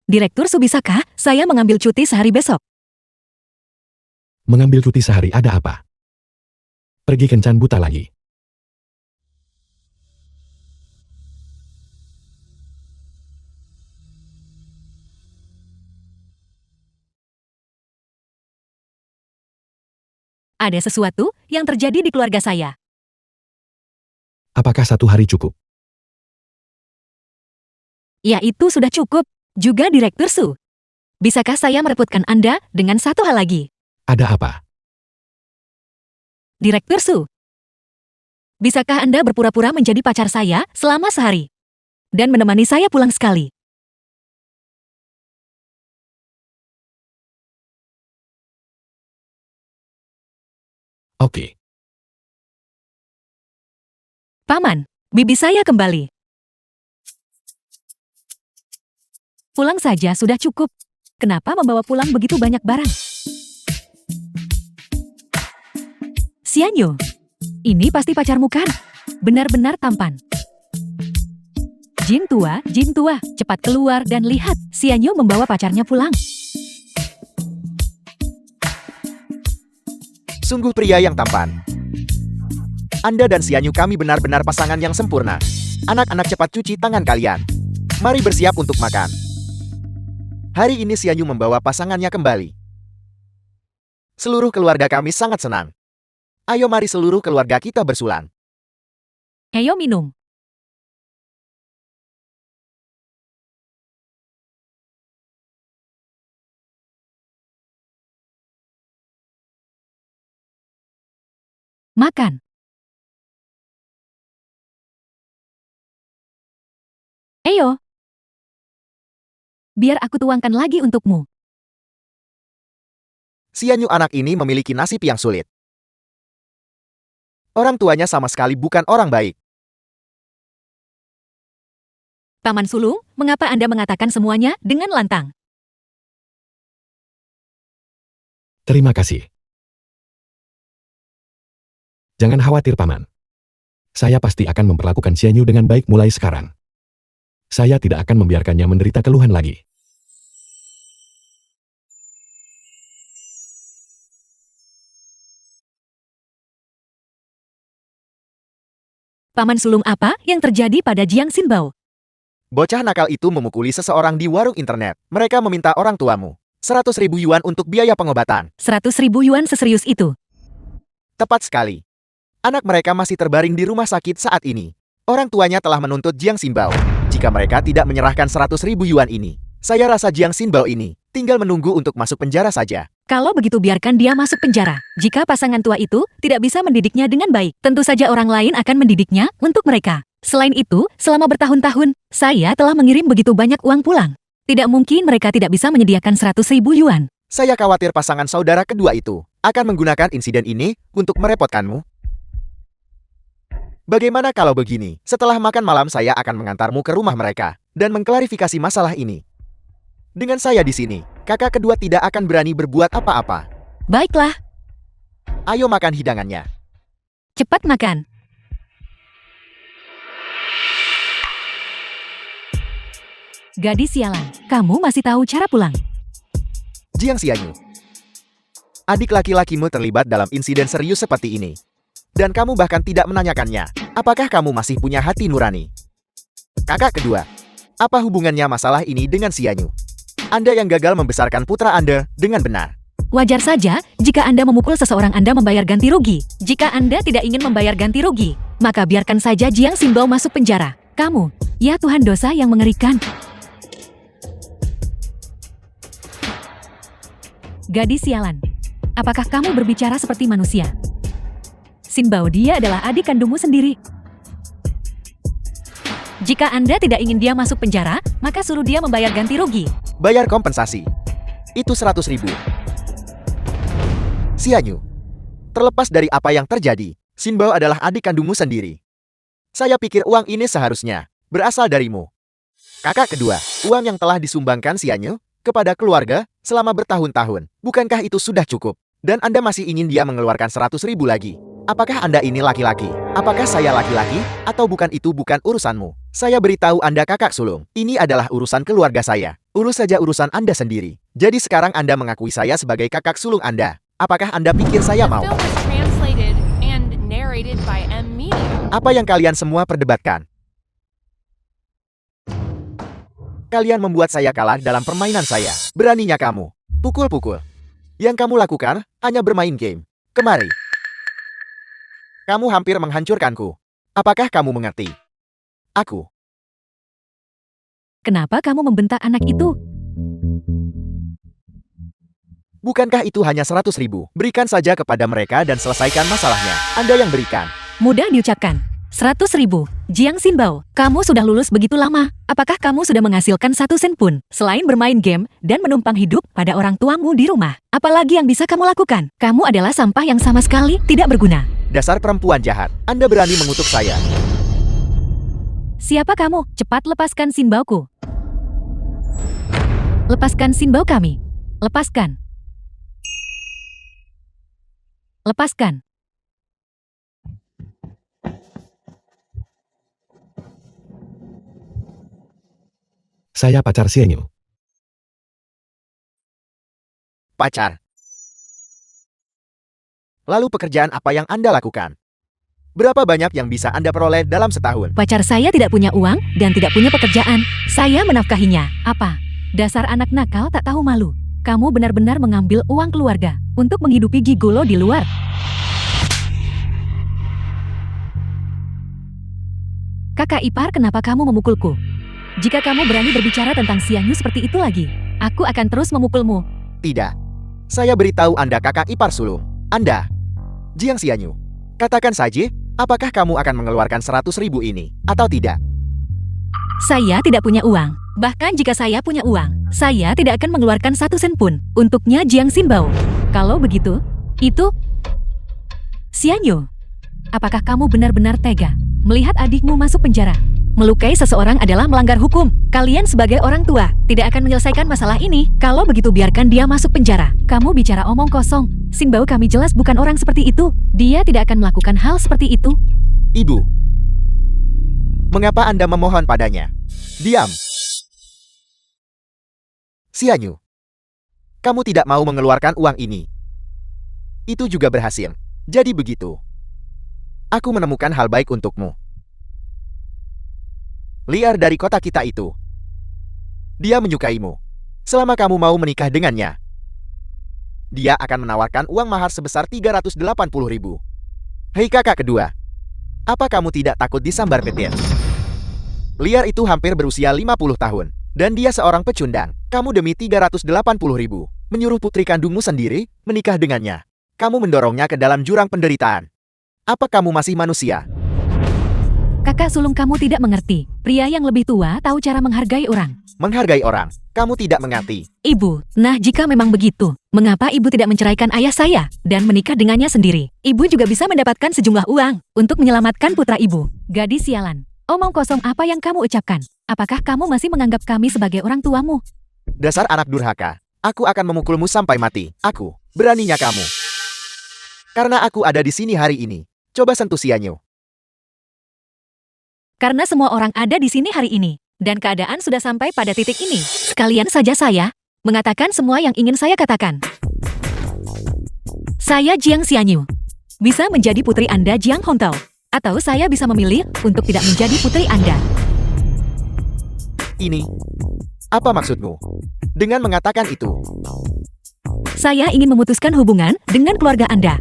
Direktur Su, bisakah saya mengambil cuti sehari besok? mengambil cuti sehari ada apa? Pergi kencan buta lagi. Ada sesuatu yang terjadi di keluarga saya. Apakah 1 hari cukup? Ya, itu sudah cukup. Juga Direktur Su. Bisakah saya merepotkan Anda dengan satu hal lagi? Ada apa? Direktur Su. Bisakah Anda berpura-pura menjadi pacar saya selama sehari? Dan menemani saya pulang sekali? Oke. Paman, bibi saya kembali. Pulang saja sudah cukup. Kenapa membawa pulang begitu banyak barang? Xianyu, ini pasti pacarmu kan? Benar-benar tampan. Jin tua, cepat keluar dan lihat. Xianyu membawa pacarnya pulang. Sungguh pria yang tampan. Anda dan Xianyu kami benar-benar pasangan yang sempurna. Anak-anak, cepat cuci tangan kalian. Mari bersiap untuk makan. Hari ini Xianyu membawa pasangannya kembali. Seluruh keluarga kami sangat senang. Ayo mari seluruh keluarga kita bersulang. Ayo minum. Makan. Ayo. Biar aku tuangkan lagi untukmu. Xianyu anak ini memiliki nasib yang sulit. Orang tuanya sama sekali bukan orang baik. Paman sulung, mengapa Anda mengatakan semuanya dengan lantang? Terima kasih. Jangan khawatir, Paman. Saya pasti akan memperlakukan Xianyu dengan baik mulai sekarang. Saya tidak akan membiarkannya menderita keluhan lagi. Paman sulung apa yang terjadi pada Jiang Xinbao? Bocah nakal itu memukuli seseorang di warung internet. Mereka meminta orang tuamu 100.000 yuan untuk biaya pengobatan. 100.000 yuan seserius itu? Tepat sekali. Anak mereka masih terbaring di rumah sakit saat ini. Orang tuanya telah menuntut Jiang Xinbao. Jika mereka tidak menyerahkan 100.000 yuan ini, saya rasa Jiang Xinbao ini tinggal menunggu untuk masuk penjara saja. Kalau begitu biarkan dia masuk penjara. Jika pasangan tua itu tidak bisa mendidiknya dengan baik, tentu saja orang lain akan mendidiknya untuk mereka. Selain itu, selama bertahun-tahun, saya telah mengirim begitu banyak uang pulang. Tidak mungkin mereka tidak bisa menyediakan 100.000 yuan. Saya khawatir pasangan saudara kedua itu akan menggunakan insiden ini untuk merepotkanmu. Bagaimana kalau begini? Setelah makan malam saya akan mengantarmu ke rumah mereka dan mengklarifikasi masalah ini. Dengan saya di sini, kakak kedua tidak akan berani berbuat apa-apa. Baiklah, Ayo makan hidangannya. cepat makan. Gadis sialan, kamu masih tahu cara pulang? Jiang Xianyu. Adik laki-lakimu terlibat dalam insiden serius seperti ini. Dan kamu bahkan tidak menanyakannya, apakah kamu masih punya hati nurani? Kakak kedua, apa hubungannya masalah ini dengan Xianyu? Anda yang gagal membesarkan putra Anda dengan benar. Wajar saja jika Anda memukul seseorang Anda membayar ganti rugi. Jika Anda tidak ingin membayar ganti rugi, maka biarkan saja Jiang Xinbao masuk penjara. Kamu, ya Tuhan dosa yang mengerikan. Gadis sialan, apakah kamu berbicara seperti manusia? Xinbao dia adalah adik kandungmu sendiri. Jika Anda tidak ingin dia masuk penjara, maka suruh dia membayar ganti rugi. Bayar kompensasi. Itu 100.000. Xianyu, terlepas dari apa yang terjadi, Xinbao adalah adik kandungmu sendiri. Saya pikir uang ini seharusnya berasal darimu. Kakak kedua, uang yang telah disumbangkan Xianyu kepada keluarga selama bertahun-tahun, bukankah itu sudah cukup? Dan Anda masih ingin dia mengeluarkan 100.000 lagi? Apakah Anda ini laki-laki? Apakah saya laki-laki? Atau bukan itu bukan urusanmu? Saya beritahu Anda kakak sulung, ini adalah urusan keluarga saya. Urus saja urusan Anda sendiri. Jadi sekarang Anda mengakui saya sebagai kakak sulung Anda. Apakah Anda pikir saya The mau? film was translated and narrated by M. Media. Apa yang kalian semua perdebatkan? Kalian membuat saya kalah dalam permainan saya. Beraninya kamu pukul-pukul. Yang kamu lakukan hanya bermain game. Kemari. Kamu hampir menghancurkanku. Apakah kamu mengerti? Aku. Kenapa kamu membentak anak itu? Bukankah itu hanya 100.000? Berikan saja kepada mereka dan selesaikan masalahnya. Anda yang berikan. Mudah diucapkan. 100.000. Jiang Xinbao, kamu sudah lulus begitu lama. Apakah kamu sudah menghasilkan 1 sen pun? Selain bermain game dan menumpang hidup pada orang tuamu di rumah. Apalagi yang bisa kamu lakukan? Kamu adalah sampah yang sama sekali tidak berguna. Dasar perempuan jahat. Anda berani mengutuk saya. Siapa kamu? Cepat lepaskan Xinbaoku. Lepaskan Xinbao kami. Lepaskan. Lepaskan. Saya pacar Xianyu. Pacar. Lalu pekerjaan apa yang Anda lakukan? Berapa banyak yang bisa Anda peroleh dalam setahun? Pacar saya tidak punya uang dan tidak punya pekerjaan. Saya menafkahinya. Apa? Dasar anak nakal tak tahu malu. Kamu benar-benar mengambil uang keluarga untuk menghidupi gigolo di luar. Kakak ipar, kenapa kamu memukulku? Jika kamu berani berbicara tentang Xianyu seperti itu lagi, aku akan terus memukulmu. Tidak. Saya beritahu Anda kakak ipar sulung. Anda, Jiang Xianyu. Katakan saja, apakah kamu akan mengeluarkan 100.000 ini, atau tidak? Saya tidak punya uang. Bahkan jika saya punya uang, saya tidak akan mengeluarkan 1 sen pun untuknya Jiang Xinbao. Kalau begitu, itu... Xianyu, apakah kamu benar-benar tega melihat adikmu masuk penjara? Melukai seseorang adalah melanggar hukum. Kalian sebagai orang tua tidak akan menyelesaikan masalah ini. Kalau begitu biarkan dia masuk penjara. Kamu bicara omong kosong. Xinbao kami jelas bukan orang seperti itu. Dia tidak akan melakukan hal seperti itu. Ibu. Mengapa Anda memohon padanya? Diam. Xianyu. Kamu tidak mau mengeluarkan uang ini. Itu juga berhasil. Jadi begitu. Aku menemukan hal baik untukmu. liar dari kota kita itu. Dia menyukaimu. Selama kamu mau menikah dengannya, dia akan menawarkan uang mahar sebesar 380.000. Hei kakak kedua, apa kamu tidak takut disambar petir? Liar itu hampir berusia 50 tahun, dan dia seorang pecundang. Kamu demi 380.000, menyuruh putri kandungmu sendiri menikah dengannya. Kamu mendorongnya ke dalam jurang penderitaan. Apa kamu masih manusia? Kakak sulung kamu tidak mengerti. Pria yang lebih tua tahu cara menghargai orang. Menghargai orang, kamu tidak mengerti. Ibu, nah jika memang begitu, mengapa ibu tidak menceraikan ayah saya dan menikah dengannya sendiri? Ibu juga bisa mendapatkan sejumlah uang untuk menyelamatkan putra ibu. Gadis sialan, omong kosong apa yang kamu ucapkan? Apakah kamu masih menganggap kami sebagai orang tuamu? Dasar anak durhaka, aku akan memukulmu sampai mati. Aku, beraninya kamu. Karena aku ada di sini hari ini. Coba sentuh Xianyu. Karena semua orang ada di sini hari ini, dan keadaan sudah sampai pada titik ini. Sekalian saja saya mengatakan semua yang ingin saya katakan. Saya Jiang Xianyu. Bisa menjadi putri Anda Jiang Hontao. Atau saya bisa memilih untuk tidak menjadi putri Anda. Ini, apa maksudmu? Dengan mengatakan itu, Saya ingin memutuskan hubungan dengan keluarga Anda.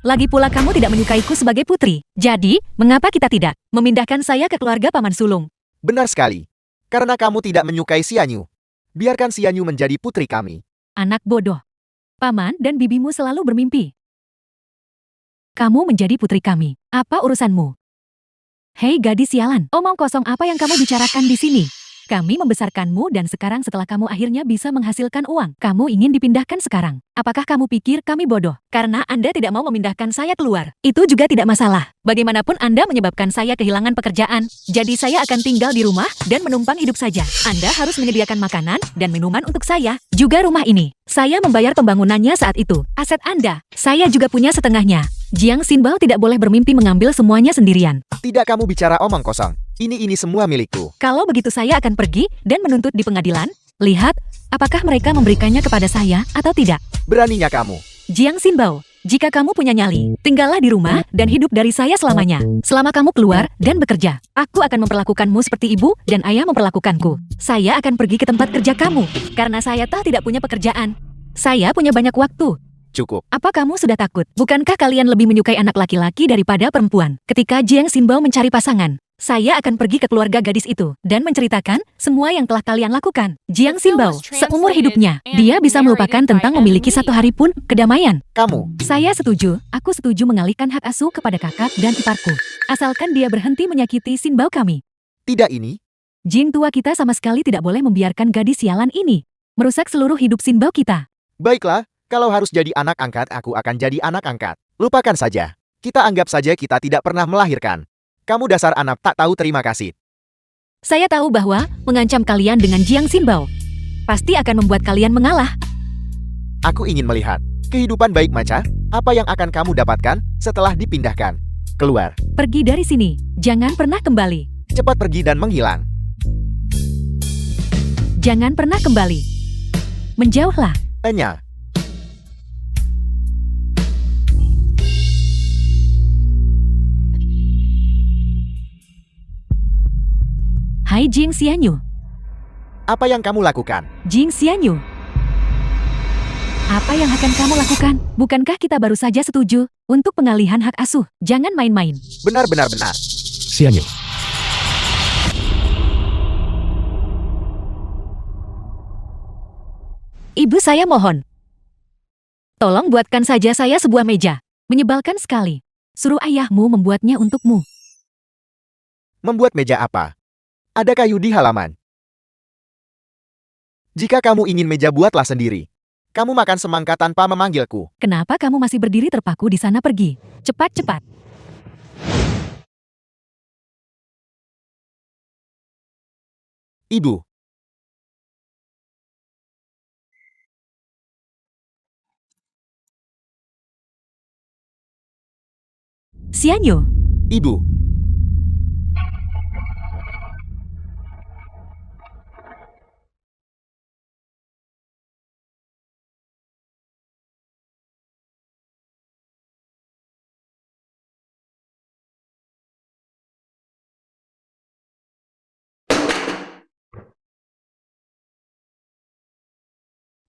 Lagi pula kamu tidak menyukaiku sebagai putri. Jadi, mengapa kita tidak memindahkan saya ke keluarga paman sulung? benar sekali. Karena kamu tidak menyukai Xianyu. Biarkan Xianyu menjadi putri kami. Anak bodoh. Paman dan bibimu selalu bermimpi. Kamu menjadi putri kami. Apa urusanmu? Hei gadis sialan, omong kosong apa yang kamu bicarakan di sini? Kami membesarkanmu dan sekarang setelah kamu akhirnya bisa menghasilkan uang, kamu ingin dipindahkan sekarang. Apakah kamu pikir kami bodoh? Karena Anda tidak mau memindahkan saya keluar. Itu juga tidak masalah. Bagaimanapun Anda menyebabkan saya kehilangan pekerjaan. Jadi saya akan tinggal di rumah dan menumpang hidup saja. Anda harus menyediakan makanan dan minuman untuk saya. Juga rumah ini. Saya membayar pembangunannya saat itu. Aset Anda, saya juga punya setengahnya. Jiang Xinbao tidak boleh bermimpi mengambil semuanya sendirian. Tidak kamu bicara omong kosong. Ini semua milikku. Kalau begitu saya akan pergi dan menuntut di pengadilan. Lihat, apakah mereka memberikannya kepada saya atau tidak. Beraninya kamu. Jiang Xinbao, jika kamu punya nyali, tinggallah di rumah dan hidup dari saya selamanya. Selama kamu keluar dan bekerja, aku akan memperlakukanmu seperti ibu dan ayah memperlakukanku. Saya akan pergi ke tempat kerja kamu, karena saya tidak punya pekerjaan. Saya punya banyak waktu. Cukup. Apa kamu sudah takut? Bukankah kalian lebih menyukai anak laki-laki daripada perempuan? Ketika Jiang Xinbao mencari pasangan, saya akan pergi ke keluarga gadis itu dan menceritakan semua yang telah kalian lakukan. Jiang Xinbao, seumur hidupnya, dia bisa melupakan tentang memiliki satu hari pun kedamaian. Kamu. Saya setuju, aku setuju mengalihkan hak asuh kepada kakak dan iparku. Asalkan dia berhenti menyakiti Xinbao kami. Tidak ini. Jing tua kita sama sekali tidak boleh membiarkan gadis sialan ini merusak seluruh hidup Xinbao kita. Baiklah, kalau harus jadi anak angkat, aku akan jadi anak angkat. Lupakan saja. Kita anggap saja kita tidak pernah melahirkan. Kamu dasar anak tak tahu terima kasih. Saya tahu bahwa mengancam kalian dengan Jiang Xinbao pasti akan membuat kalian mengalah. Aku ingin melihat kehidupan baik maca, apa yang akan kamu dapatkan setelah dipindahkan. Keluar. Pergi dari sini, jangan pernah kembali. Cepat pergi dan menghilang. Jangan pernah kembali. Menjauhlah. Enya. Hai Jing Xianyu. Apa yang kamu lakukan? Jing Xianyu. Apa yang akan kamu lakukan? Bukankah kita baru saja setuju untuk pengalihan hak asuh? Jangan main-main. Benar. Xianyu, Ibu saya mohon. Tolong buatkan saja saya sebuah meja. Menyebalkan sekali. Suruh ayahmu membuatnya untukmu. Membuat meja apa? Ada kayu di halaman. Jika kamu ingin meja, buatlah sendiri. Kamu makan semangka tanpa memanggilku. Kenapa kamu masih berdiri terpaku di sana? Pergi. Cepat-cepat. Ibu. Xianyu. Ibu.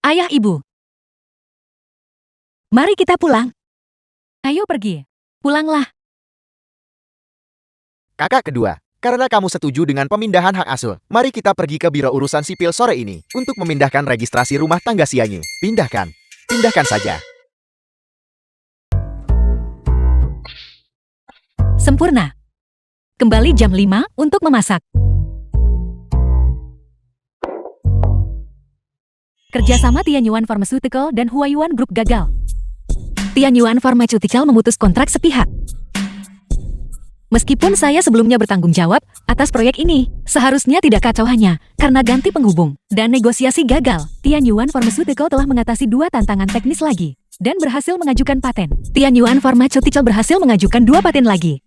Ayah ibu. Mari kita pulang. Ayo pergi. Pulanglah. Kakak kedua, karena kamu setuju dengan pemindahan hak asuh, mari kita pergi ke Biro Urusan Sipil sore ini untuk memindahkan registrasi rumah tangga Xianyu. Pindahkan. Pindahkan saja. Sempurna. Kembali jam 5 untuk memasak. Kerjasama Tianyuan Pharmaceutical dan Huayuan Group gagal. Tianyuan Pharmaceutical memutus kontrak sepihak. Meskipun saya sebelumnya bertanggung jawab atas proyek ini, seharusnya tidak kacau hanya karena ganti penghubung dan negosiasi gagal. Tianyuan Pharmaceutical telah mengatasi 2 tantangan teknis lagi dan berhasil mengajukan paten. Tianyuan Pharmaceutical berhasil mengajukan 2 paten lagi.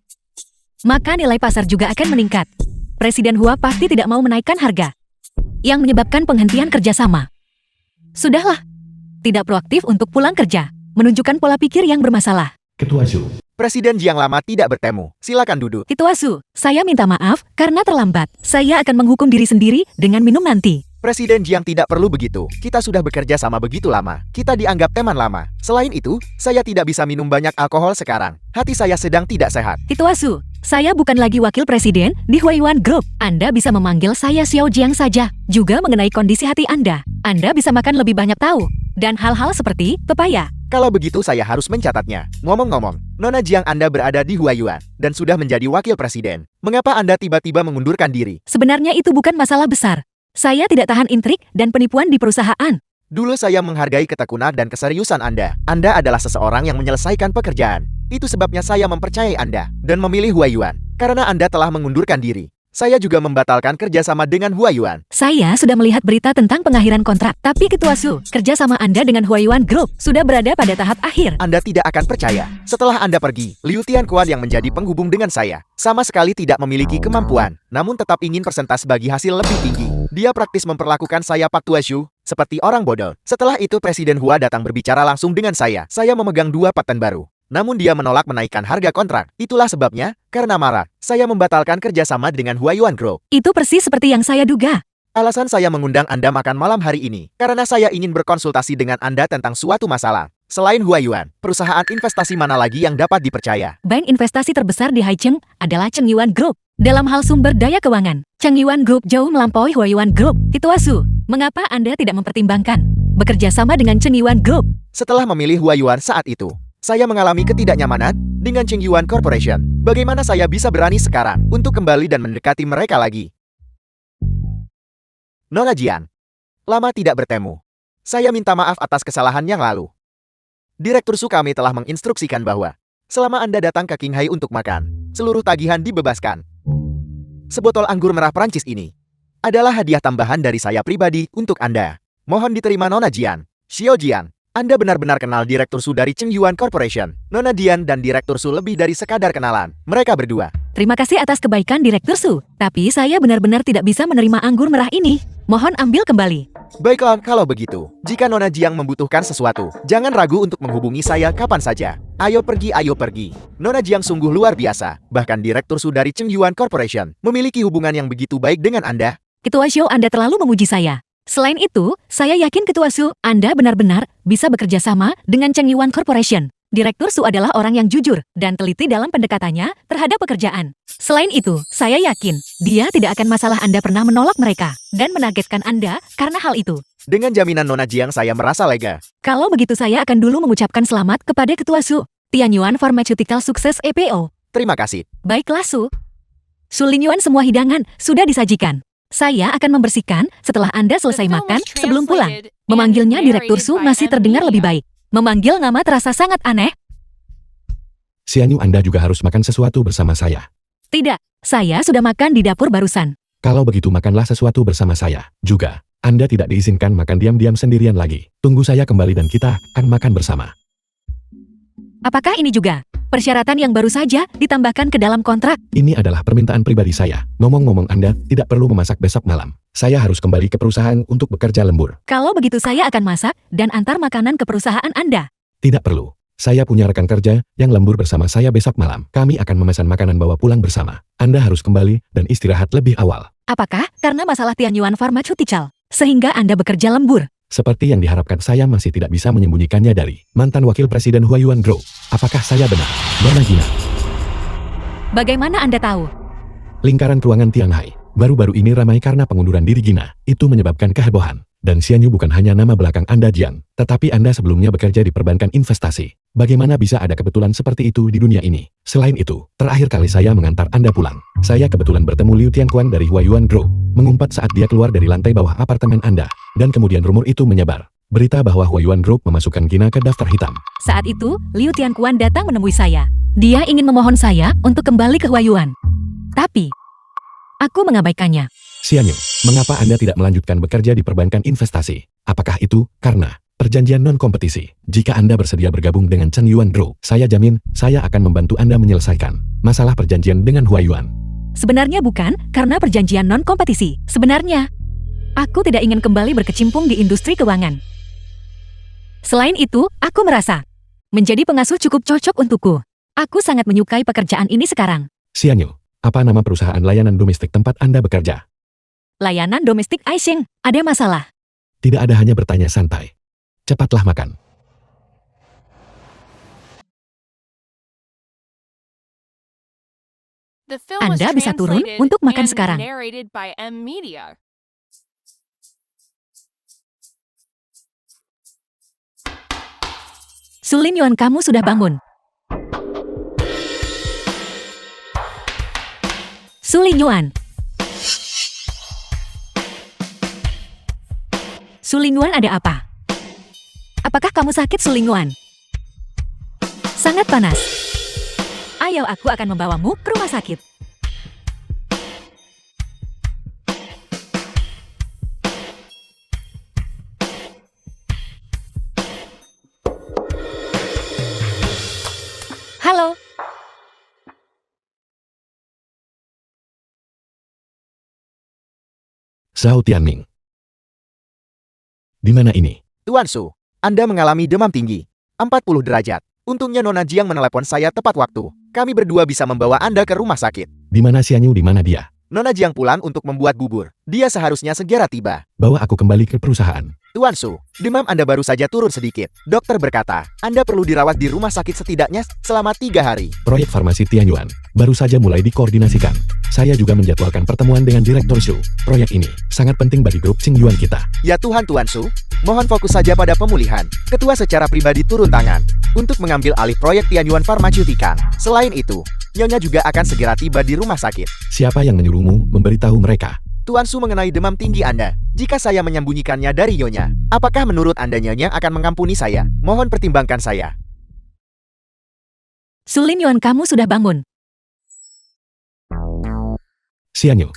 Maka nilai pasar juga akan meningkat. Presiden Hua pasti tidak mau menaikkan harga, yang menyebabkan penghentian kerjasama. Sudahlah, tidak proaktif untuk pulang kerja, menunjukkan pola pikir yang bermasalah. Ketua Zhu. Presiden Jiang lama tidak bertemu. Silakan duduk. Ketua Su, saya minta maaf karena terlambat. Saya akan menghukum diri sendiri dengan minum nanti. Presiden Jiang tidak perlu begitu. Kita sudah bekerja sama begitu lama. Kita dianggap teman lama. Selain itu, saya tidak bisa minum banyak alkohol sekarang. Hati saya sedang tidak sehat. Ketua Su, saya bukan lagi wakil presiden di Huayuan Group. Anda bisa memanggil saya Xiao Jiang saja. Juga mengenai kondisi hati Anda. Anda bisa makan lebih banyak tahu. Dan hal-hal seperti pepaya. Kalau begitu saya harus mencatatnya. Ngomong-ngomong, Nona Jiang Anda berada di Huayuan dan sudah menjadi wakil presiden. Mengapa Anda tiba-tiba mengundurkan diri? Sebenarnya itu bukan masalah besar. Saya tidak tahan intrik dan penipuan di perusahaan. Dulu saya menghargai ketekunan dan keseriusan Anda. Anda adalah seseorang yang menyelesaikan pekerjaan. Itu sebabnya saya mempercayai Anda dan memilih Huayuan. Karena Anda telah mengundurkan diri, saya juga membatalkan kerjasama dengan Huayuan. Saya sudah melihat berita tentang pengakhiran kontrak. Tapi Ketua Su, kerjasama Anda dengan Huayuan Group sudah berada pada tahap akhir. Anda tidak akan percaya. Setelah Anda pergi, Liu Tianquan yang menjadi penghubung dengan saya sama sekali tidak memiliki kemampuan, namun tetap ingin persentase bagi hasil lebih tinggi. Dia praktis memperlakukan saya Pak Tua Shu seperti orang bodoh. Setelah itu Presiden Hua datang berbicara langsung dengan saya. Saya memegang 2 paten baru. Namun dia menolak menaikkan harga kontrak. Itulah sebabnya, karena marah, saya membatalkan kerjasama dengan Huayuan Group. Itu persis seperti yang saya duga. Alasan saya mengundang Anda makan malam hari ini, karena saya ingin berkonsultasi dengan Anda tentang suatu masalah. Selain Huayuan, perusahaan investasi mana lagi yang dapat dipercaya? Bank investasi terbesar di Haicheng adalah Chengyuan Group. Dalam hal sumber daya keuangan, Chengyuan Group jauh melampaui Huayuan Group. Ketua Su, mengapa Anda tidak mempertimbangkan bekerja sama dengan Chengyuan Group? Setelah memilih Huayuan saat itu, saya mengalami ketidaknyamanan dengan Chengyuan Corporation. Bagaimana saya bisa berani sekarang untuk kembali dan mendekati mereka lagi? Nona Jiang, lama tidak bertemu. Saya minta maaf atas kesalahan yang lalu. Direktur Su kami telah menginstruksikan bahwa selama Anda datang ke Qinghai untuk makan, seluruh tagihan dibebaskan. Sebotol anggur merah Prancis ini adalah hadiah tambahan dari saya pribadi untuk Anda. Mohon diterima Nona Jiang. Xiao Jiang, Anda benar-benar kenal Direktur Su dari Chengyuan Corporation. Nona Dian dan Direktur Su lebih dari sekadar kenalan. Mereka berdua. Terima kasih atas kebaikan Direktur Su. Tapi saya benar-benar tidak bisa menerima anggur merah ini. Mohon ambil kembali. Baiklah, kalau begitu. Jika Nona Jiang membutuhkan sesuatu, jangan ragu untuk menghubungi saya kapan saja. Ayo pergi, ayo pergi. Nona Jiang sungguh luar biasa. Bahkan Direktur Su dari Chengyuan Corporation memiliki hubungan yang begitu baik dengan Anda. Ketua Xiao, Anda terlalu memuji saya. Selain itu, saya yakin Ketua Su, Anda benar-benar bisa bekerja sama dengan Chengyuan Corporation. Direktur Su adalah orang yang jujur dan teliti dalam pendekatannya terhadap pekerjaan. Selain itu, saya yakin dia tidak akan masalah Anda pernah menolak mereka dan menargetkan Anda karena hal itu. Dengan jaminan Nona Jiang saya merasa lega. Kalau begitu saya akan dulu mengucapkan selamat kepada Ketua Su. Tianyuan Pharmaceutical sukses EPO. Terima kasih. Baiklah Su. Su Linyuan, semua hidangan sudah disajikan. Saya akan membersihkan setelah Anda selesai makan sebelum pulang. Memanggilnya Direktur Su masih terdengar lebih baik. Memanggil nama terasa sangat aneh. Xianyu, Anda juga harus makan sesuatu bersama saya. Tidak, saya sudah makan di dapur barusan. Kalau begitu makanlah sesuatu bersama saya. Juga, Anda tidak diizinkan makan diam-diam sendirian lagi. Tunggu saya kembali dan kita akan makan bersama. Apakah ini juga persyaratan yang baru saja ditambahkan ke dalam kontrak? Ini adalah permintaan pribadi saya. Ngomong-ngomong, Anda tidak perlu memasak besok malam. Saya harus kembali ke perusahaan untuk bekerja lembur. Kalau begitu saya akan masak dan antar makanan ke perusahaan Anda. Tidak perlu. Saya punya rekan kerja yang lembur bersama saya besok malam. Kami akan memesan makanan bawa pulang bersama. Anda harus kembali dan istirahat lebih awal. Apakah karena masalah Tianyuan Pharmaceutical sehingga Anda bekerja lembur? Seperti yang diharapkan, saya masih tidak bisa menyembunyikannya dari mantan wakil presiden Huayuan Group. Apakah saya benar, Nona Gina? Bagaimana Anda tahu? Lingkaran ruangan Tianhai baru-baru ini ramai karena pengunduran diri Gina. Itu menyebabkan kehebohan. Dan Xianyu bukan hanya nama belakang Anda, Jiang, tetapi Anda sebelumnya bekerja di perbankan investasi. Bagaimana bisa ada kebetulan seperti itu di dunia ini? Selain itu, terakhir kali saya mengantar Anda pulang, saya kebetulan bertemu Liu Tianquan dari Huayuan Group, mengumpat saat dia keluar dari lantai bawah apartemen Anda. Dan kemudian rumor itu menyebar. Berita bahwa Huayuan Group memasukkan Gina ke daftar hitam. Saat itu, Liu Tianquan datang menemui saya. Dia ingin memohon saya untuk kembali ke Huayuan. Tapi, aku mengabaikannya. Xianyu, mengapa Anda tidak melanjutkan bekerja di perbankan investasi? Apakah itu karena perjanjian non-kompetisi? Jika Anda bersedia bergabung dengan Chen Yuan Group, saya jamin saya akan membantu Anda menyelesaikan masalah perjanjian dengan Huayuan. Sebenarnya bukan karena perjanjian non-kompetisi. Sebenarnya, aku tidak ingin kembali berkecimpung di industri keuangan. Selain itu, aku merasa menjadi pengasuh cukup cocok untukku. Aku sangat menyukai pekerjaan ini sekarang. Xianyu, apa nama perusahaan layanan domestik tempat Anda bekerja? Layanan domestik Aisheng, ada masalah? Tidak ada, hanya bertanya santai. Cepatlah makan. The film was Anda bisa turun translated untuk makan and sekarang. narrated by M Media. Su Lin Yuan, kamu sudah bangun. Su Lin Yuan. Su Lin Yuan, ada apa? Apakah kamu sakit, Su Lin Yuan? Sangat panas. Ayo, aku akan membawamu ke rumah sakit. Halo. Zhao Tianming. Di mana ini? Tuan Su, Anda mengalami demam tinggi. 40 derajat. Untungnya Nona Jiang menelepon saya tepat waktu. Kami berdua bisa membawa Anda ke rumah sakit. Di mana Xianyu? Di mana dia? Nona Jiang pulang untuk membuat bubur. Dia seharusnya segera tiba. Bawa aku kembali ke perusahaan. Tuan Su, demam Anda baru saja turun sedikit. Dokter berkata, Anda perlu dirawat di rumah sakit setidaknya selama 3 hari. Proyek farmasi Tianyuan baru saja mulai dikoordinasikan. Saya juga menjadwalkan pertemuan dengan Direktur Su. Proyek ini sangat penting bagi grup Qingyuan kita. Ya Tuhan, Tuan Su, mohon fokus saja pada pemulihan. Ketua secara pribadi turun tangan untuk mengambil alih proyek Tianyuan Pharmaceutical. Selain itu, Nyonya juga akan segera tiba di rumah sakit. Siapa yang menyuruhmu memberitahu mereka? Tuan Su, mengenai demam tinggi Anda. Jika saya menyembunyikannya dari Nyonya, apakah menurut Anda Nyonya akan mengampuni saya? Mohon pertimbangkan saya. Su Lin Yuan, kamu sudah bangun. Xianyu.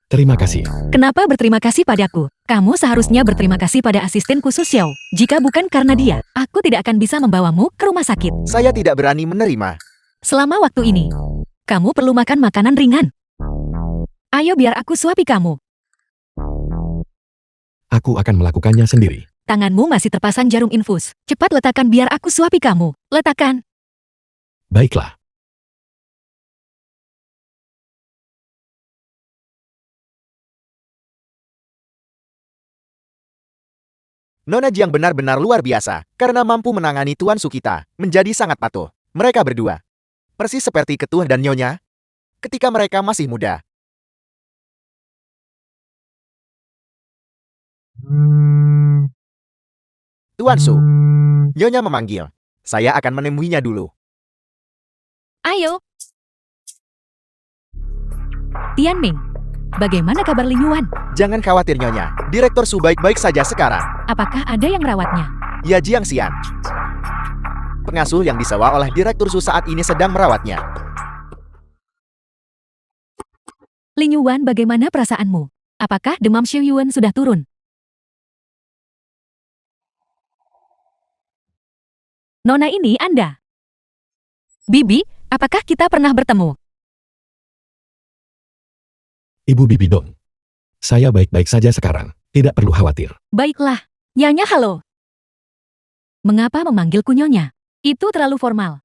Terima kasih. Kenapa berterima kasih padaku? Kamu seharusnya berterima kasih pada asistenku Su Xiao. Jika bukan karena dia, aku tidak akan bisa membawamu ke rumah sakit. Saya tidak berani menerima. Selama waktu ini, kamu perlu makan makanan ringan. Ayo, biar aku suapi kamu. Aku akan melakukannya sendiri. Tanganmu masih terpasang jarum infus. Cepat letakkan biar aku suapi kamu. Letakkan. Baiklah. Nona Jiang benar-benar luar biasa, karena mampu menangani Tuan Su kita, menjadi sangat patuh. Mereka berdua, persis seperti ketua dan Nyonya, ketika mereka masih muda. Tuan Su, Nyonya memanggil. Saya akan menemuinya dulu. Ayo. Tianming, bagaimana kabar Lin Yuan? Jangan khawatir Nyonya, Direktur Su baik-baik saja sekarang. Apakah ada yang merawatnya? Ya, Jiang Xian. Pengasuh yang disewa oleh Direktur Su saat ini sedang merawatnya. Lin Yuan, bagaimana perasaanmu? Apakah demam Xiu Yuan sudah turun? Nona, ini Anda. Bibi, apakah kita pernah bertemu? Ibu Bibi Dong. Saya baik-baik saja sekarang. Tidak perlu khawatir. Baiklah. Nyonya, halo. Mengapa memanggilku Nyonya? Itu terlalu formal.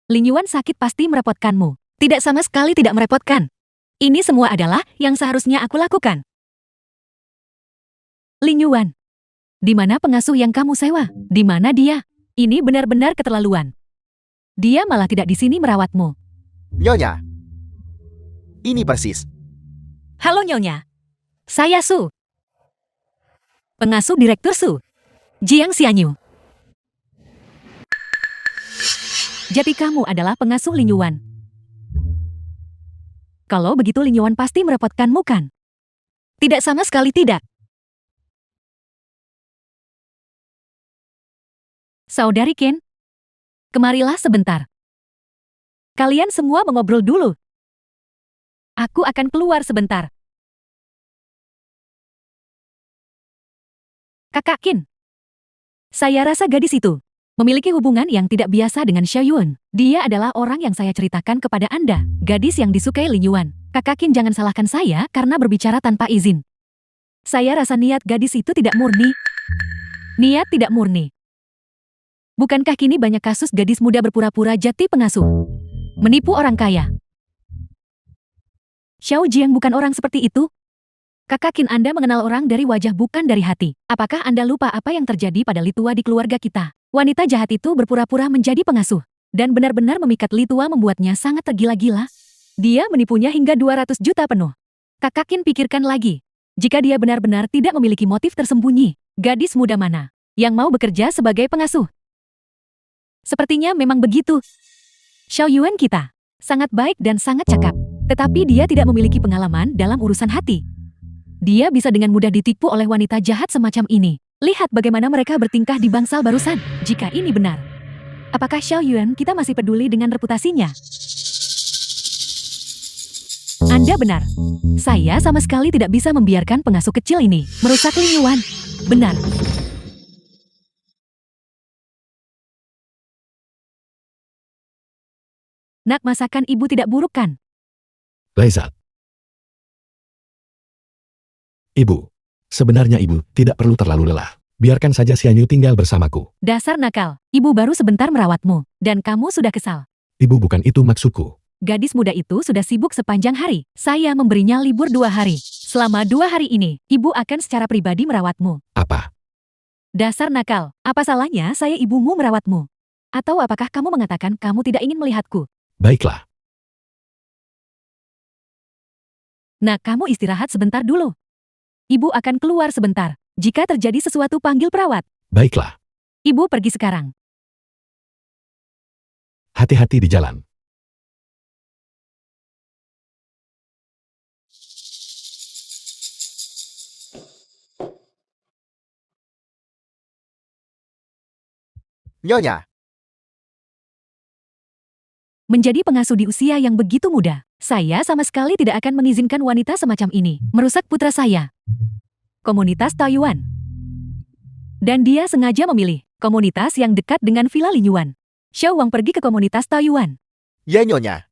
Lin Yuan sakit pasti merepotkanmu. Tidak, sama sekali tidak merepotkan. Ini semua adalah yang seharusnya aku lakukan. Lin Yuan. Di mana pengasuh yang kamu sewa? Di mana dia? Ini benar-benar keterlaluan. Dia malah tidak di sini merawatmu. Nyonya. Ini persis. Halo Nyonya. Saya Su. Pengasuh Direktur Su. Jiang Xianyu. Jadi kamu adalah pengasuh Lin Yuan. Kalau begitu Lin Yuan pasti merepotkanmu kan? Tidak, sama sekali tidak. Saudari Ken, kemarilah sebentar. Kalian semua mengobrol dulu. Aku akan keluar sebentar. Kakak Ken, saya rasa gadis itu memiliki hubungan yang tidak biasa dengan Xiao Yuan. Dia adalah orang yang saya ceritakan kepada Anda, gadis yang disukai Lin Yuan. Kakak Ken, jangan salahkan saya karena berbicara tanpa izin. Saya rasa niat gadis itu tidak murni. Niat tidak murni. Bukankah kini banyak kasus gadis muda berpura-pura jadi pengasuh? Menipu orang kaya. Xiao Jiang bukan orang seperti itu. Kakak Kin, Anda mengenal orang dari wajah bukan dari hati. Apakah Anda lupa apa yang terjadi pada Litua di keluarga kita? Wanita jahat itu berpura-pura menjadi pengasuh. Dan benar-benar memikat Litua membuatnya sangat tergila-gila. Dia menipunya hingga 200 juta penuh. Kakak Kin, pikirkan lagi. Jika dia benar-benar tidak memiliki motif tersembunyi, gadis muda mana yang mau bekerja sebagai pengasuh? Sepertinya memang begitu. Xiao Yuan kita sangat baik dan sangat cakap. Tetapi dia tidak memiliki pengalaman dalam urusan hati. Dia bisa dengan mudah ditipu oleh wanita jahat semacam ini. Lihat bagaimana mereka bertingkah di bangsal barusan. Jika ini benar, apakah Xiao Yuan kita masih peduli dengan reputasinya? Anda benar. Saya sama sekali tidak bisa membiarkan pengasuh kecil ini merusak Lin Yuan. Benar. Nak, masakan ibu tidak buruk kan? Lezat. Ibu, sebenarnya ibu tidak perlu terlalu lelah. Biarkan saja Xianyu tinggal bersamaku. Dasar nakal, ibu baru sebentar merawatmu, dan kamu sudah kesal. Ibu, bukan itu maksudku. Gadis muda itu sudah sibuk sepanjang hari. Saya memberinya libur 2 hari. Selama 2 hari ini, ibu akan secara pribadi merawatmu. Apa? Dasar nakal, apa salahnya saya ibumu merawatmu? Atau apakah kamu mengatakan kamu tidak ingin melihatku? Baiklah. Nah, kamu istirahat sebentar dulu. Ibu akan keluar sebentar. Jika terjadi sesuatu, panggil perawat. Baiklah. Ibu pergi sekarang. Hati-hati di jalan. Nyonya. Menjadi pengasuh di usia yang begitu muda, saya sama sekali tidak akan mengizinkan wanita semacam ini merusak putra saya. Komunitas Taoyuan. Dan dia sengaja memilih komunitas yang dekat dengan Villa Lin Yuan. Xiao Wang pergi ke komunitas Taoyuan. Ya, Nyonya.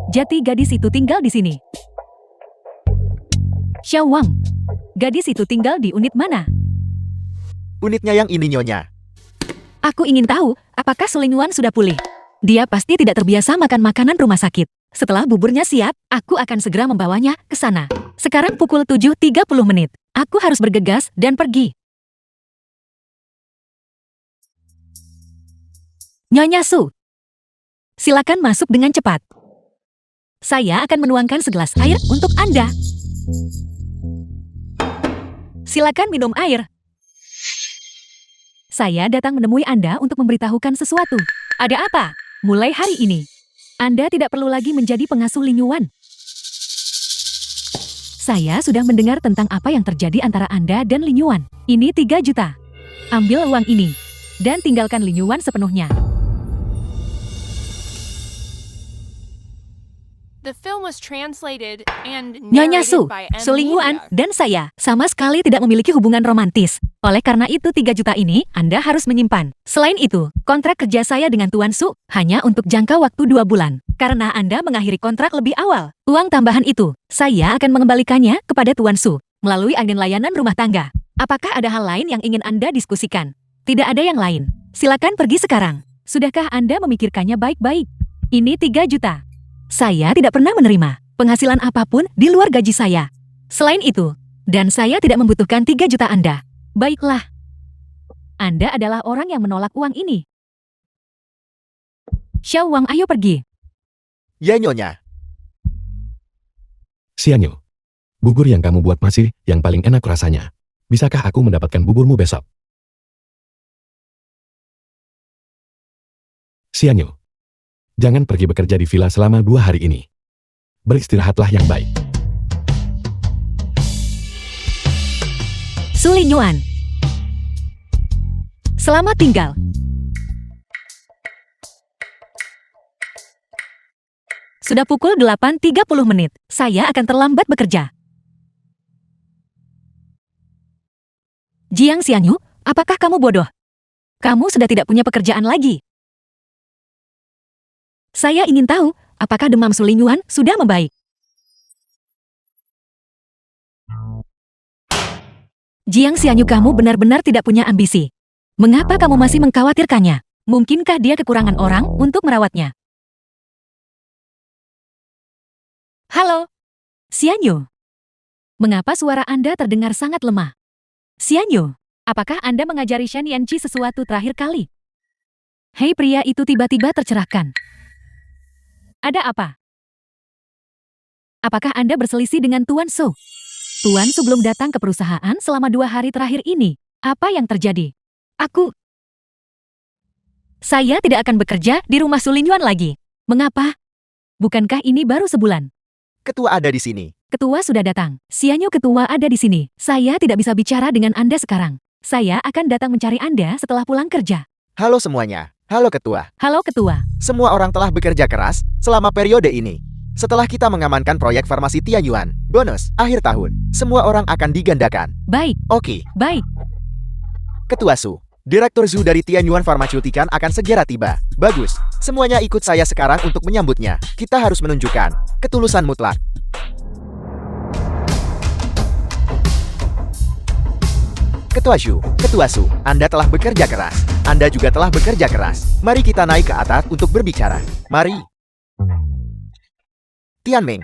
Jadi gadis itu tinggal di sini. Xiao Wang, gadis itu tinggal di unit mana? Unitnya yang ini, Nyonya. Aku ingin tahu, apakah Su Lin Yuan sudah pulih? Dia pasti tidak terbiasa makan makanan rumah sakit. Setelah buburnya siap, aku akan segera membawanya ke sana. Sekarang pukul 7.30 menit. Aku harus bergegas dan pergi. Nyonya Su, silakan masuk dengan cepat. Saya akan menuangkan segelas air untuk Anda. Silakan minum air. Saya datang menemui Anda untuk memberitahukan sesuatu. Ada apa? Mulai hari ini, Anda tidak perlu lagi menjadi pengasuh Lin Yuan. Saya sudah mendengar tentang apa yang terjadi antara Anda dan Lin Yuan. Ini 3 juta. Ambil uang ini, dan tinggalkan Lin Yuan sepenuhnya. The film was translated and Nyonya narrated Su, by M. Su Lin Yuan Liang. dan saya sama sekali tidak memiliki hubungan romantis. Oleh karena itu 3 juta ini Anda harus menyimpan. Selain itu, kontrak kerja saya dengan Tuan Su hanya untuk jangka waktu 2 bulan. Karena Anda mengakhiri kontrak lebih awal. Uang tambahan itu, saya akan mengembalikannya kepada Tuan Su melalui agen layanan rumah tangga. Apakah ada hal lain yang ingin Anda diskusikan? Tidak ada yang lain. Silakan pergi sekarang. Sudahkah Anda memikirkannya baik-baik? Ini 3 juta. Saya tidak pernah menerima penghasilan apapun di luar gaji saya. Selain itu, dan saya tidak membutuhkan 3 juta Anda. Baiklah. Anda adalah orang yang menolak uang ini. Xiao Wang, ayo pergi. Ya, Nyonya. Xianyu, bubur yang kamu buat masih yang paling enak rasanya. Bisakah aku mendapatkan buburmu besok? Xianyu, jangan pergi bekerja di villa selama 2 hari ini. Beristirahatlah yang baik. Su Linyuan. Selamat tinggal. Sudah pukul 8.30 menit. Saya akan terlambat bekerja. Jiang Xiangyu, apakah kamu bodoh? Kamu sudah tidak punya pekerjaan lagi. Saya ingin tahu, apakah demam Su Linyuan sudah membaik? Jiang Xiangyu, kamu benar-benar tidak punya ambisi. Mengapa kamu masih mengkhawatirkannya? Mungkinkah dia kekurangan orang untuk merawatnya? Halo, Xianyu. Mengapa suara Anda terdengar sangat lemah? Xianyu, apakah Anda mengajari Shen Yanqi sesuatu terakhir kali? Hei, pria itu tiba-tiba tercerahkan. Ada apa? Apakah Anda berselisih dengan Tuan Su? Tuan Su belum datang ke perusahaan selama 2 hari terakhir ini. Apa yang terjadi? Saya tidak akan bekerja di rumah Su Linyuan lagi. Mengapa? Bukankah ini baru sebulan? Ketua ada di sini. Ketua sudah datang. Xianyu, ketua ada di sini. Saya tidak bisa bicara dengan Anda sekarang. Saya akan datang mencari Anda setelah pulang kerja. Halo semuanya. Halo Ketua. Halo ketua. Semua orang telah bekerja keras selama periode ini. Setelah kita mengamankan proyek farmasi Tianyuan, bonus akhir tahun, semua orang akan digandakan. Baik, Oke, baik. Ketua Su. Direktur Zhu dari Tianyuan Pharmaceutical akan segera tiba. Bagus. Semuanya ikut saya sekarang untuk menyambutnya. Kita harus menunjukkan ketulusan mutlak. Ketua Su, Anda telah bekerja keras. Anda juga telah bekerja keras. Mari kita naik ke atas untuk berbicara. Mari. Tianming.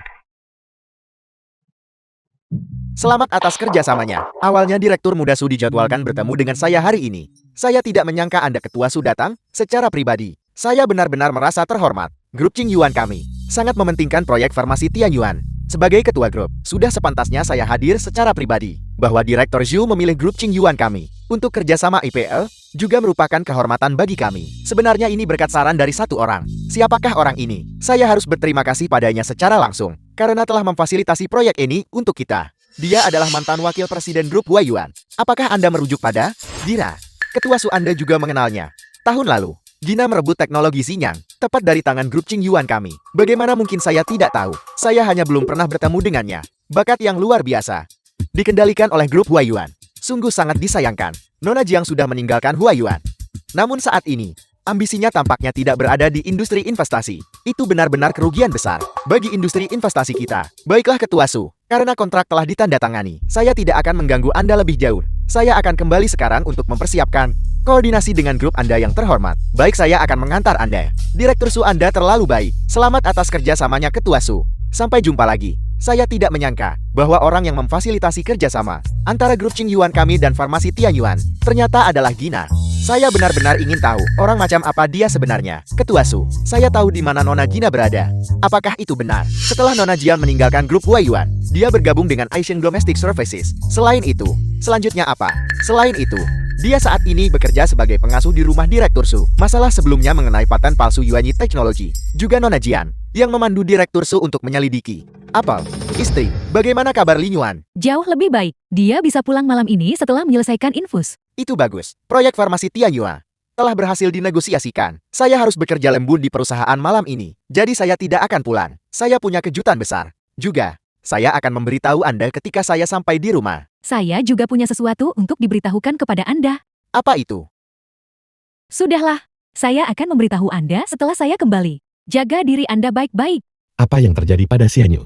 Selamat atas kerjasamanya. Awalnya Direktur Muda Su dijadwalkan bertemu dengan saya hari ini. Saya tidak menyangka Anda Ketua Su datang. Secara pribadi, saya benar-benar merasa terhormat. Grup Qingyuan kami sangat mementingkan proyek farmasi Tianyuan. Sebagai ketua grup, sudah sepantasnya saya hadir secara pribadi. Bahwa Direktur Zhu memilih grup Qingyuan kami untuk kerjasama IPL juga merupakan kehormatan bagi kami. Sebenarnya ini berkat saran dari satu orang. Siapakah orang ini? Saya harus berterima kasih padanya secara langsung karena telah memfasilitasi proyek ini untuk kita. Dia adalah mantan wakil presiden grup Huayuan. Apakah Anda merujuk pada Dira? Ketua Su Anda juga mengenalnya. Tahun lalu, Gina merebut teknologi Xinyang, tepat dari tangan grup Qingyuan kami. Bagaimana mungkin saya tidak tahu? Saya hanya belum pernah bertemu dengannya. Bakat yang luar biasa. Dikendalikan oleh grup Huayuan. Sungguh sangat disayangkan. Nona Jiang sudah meninggalkan Huayuan. Namun saat ini, ambisinya tampaknya tidak berada di industri investasi. Itu benar-benar kerugian besar bagi industri investasi kita. Baiklah Ketua Su, karena kontrak telah ditandatangani, saya tidak akan mengganggu Anda lebih jauh. Saya akan kembali sekarang untuk mempersiapkan koordinasi dengan grup Anda yang terhormat. Baik, saya akan mengantar Anda. Direktur Su Anda terlalu baik. Selamat atas kerjasamanya Ketua Su. Sampai jumpa lagi. Saya tidak menyangka bahwa orang yang memfasilitasi kerjasama antara grup Qingyuan kami dan farmasi Tianyuan ternyata adalah Gina. Saya benar-benar ingin tahu orang macam apa dia sebenarnya. Ketua Su, saya tahu di mana Nona Gina berada. Apakah itu benar? Setelah Nona Jian meninggalkan grup Huayuan, dia bergabung dengan Asian Domestic Services. Selain itu, selanjutnya apa? Selain itu, dia saat ini bekerja sebagai pengasuh di rumah Direktur Su. Masalah sebelumnya mengenai paten palsu Yuanyi Technology. Juga Nona Jian, yang memandu Direktur Su untuk menyelidiki. Apel, istri, bagaimana kabar Linyuan? Jauh lebih baik. Dia bisa pulang malam ini setelah menyelesaikan infus. Itu bagus. Proyek farmasi Tianyuan telah berhasil dinegosiasikan. Saya harus bekerja lembur di perusahaan malam ini. Jadi saya tidak akan pulang. Saya punya kejutan besar. Juga, saya akan memberitahu Anda ketika saya sampai di rumah. Saya juga punya sesuatu untuk diberitahukan kepada Anda. Apa itu? Sudahlah, saya akan memberitahu Anda setelah saya kembali. Jaga diri Anda baik-baik. Apa yang terjadi pada Xianyu?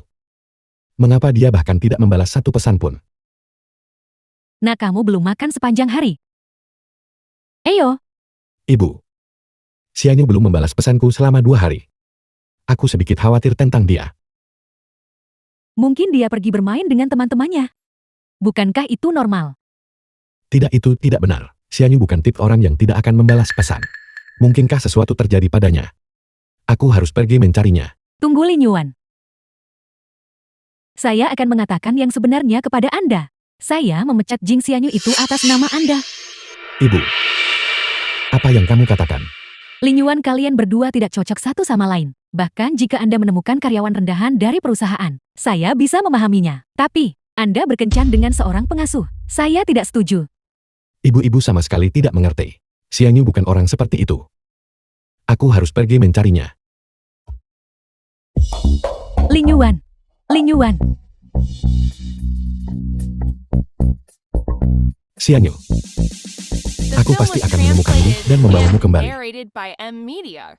Mengapa dia bahkan tidak membalas satu pesan pun? Nah, kamu belum makan sepanjang hari. Eyo, Ibu, Xianyu belum membalas pesanku selama 2 hari. Aku sedikit khawatir tentang dia. Mungkin dia pergi bermain dengan teman-temannya. Bukankah itu normal? Tidak, itu tidak benar. Xianyu bukan tipe orang yang tidak akan membalas pesan. Mungkinkah sesuatu terjadi padanya? Aku harus pergi mencarinya. Tunggu Lin Yuan. Saya akan mengatakan yang sebenarnya kepada Anda. Saya memecat Jing Xianyu itu atas nama Anda. Ibu, apa yang kamu katakan? Lin Yuan, kalian berdua tidak cocok satu sama lain. Bahkan jika Anda menemukan karyawan rendahan dari perusahaan, saya bisa memahaminya. Tapi, Anda berkencan dengan seorang pengasuh. Saya tidak setuju. Ibu-ibu sama sekali tidak mengerti. Xianyu bukan orang seperti itu. Aku harus pergi mencarinya. Lin Yuan. Lin Yuan. Xianyu, The aku film pasti was akan menemukanmu translated dan membawamu and kembali. narrated by M Media.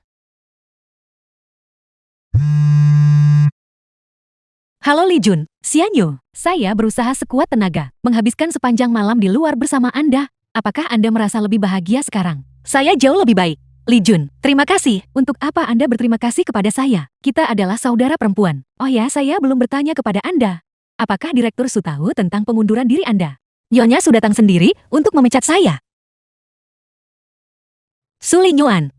Halo Li Jun, Xianyu. Saya berusaha sekuat tenaga, menghabiskan sepanjang malam di luar bersama Anda. Apakah Anda merasa lebih bahagia sekarang? Saya jauh lebih baik. Li Jun, terima kasih. Untuk apa Anda berterima kasih kepada saya? Kita adalah saudara perempuan. Oh ya, saya belum bertanya kepada Anda. Apakah Direktur Su tahu tentang pengunduran diri Anda? Nyonya Su datang sendiri untuk memecat saya. Su Lin Yuan.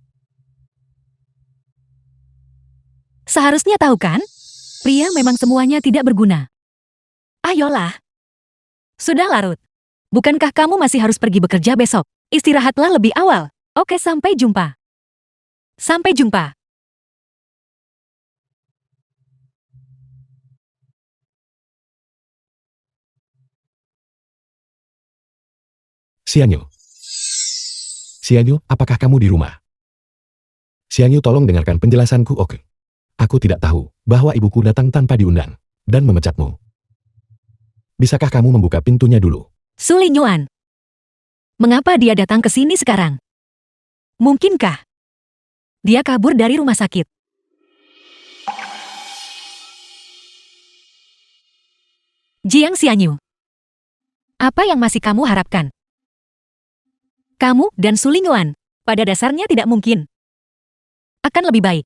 Seharusnya tahu kan? Pria memang semuanya tidak berguna. Ayolah. Sudah larut. Bukankah kamu masih harus pergi bekerja besok? Istirahatlah lebih awal. Oke, sampai jumpa. Sampai jumpa. Xianyu. Xianyu, apakah kamu di rumah? Xianyu, tolong dengarkan penjelasanku, oke? Aku tidak tahu bahwa ibuku datang tanpa diundang dan memecatmu. Bisakah kamu membuka pintunya dulu? Su Lin Yuan. Mengapa dia datang ke sini sekarang? Mungkinkah dia kabur dari rumah sakit? Jiang Xianyu. Apa yang masih kamu harapkan? Kamu dan Su Lin Yuan pada dasarnya tidak mungkin. Akan lebih baik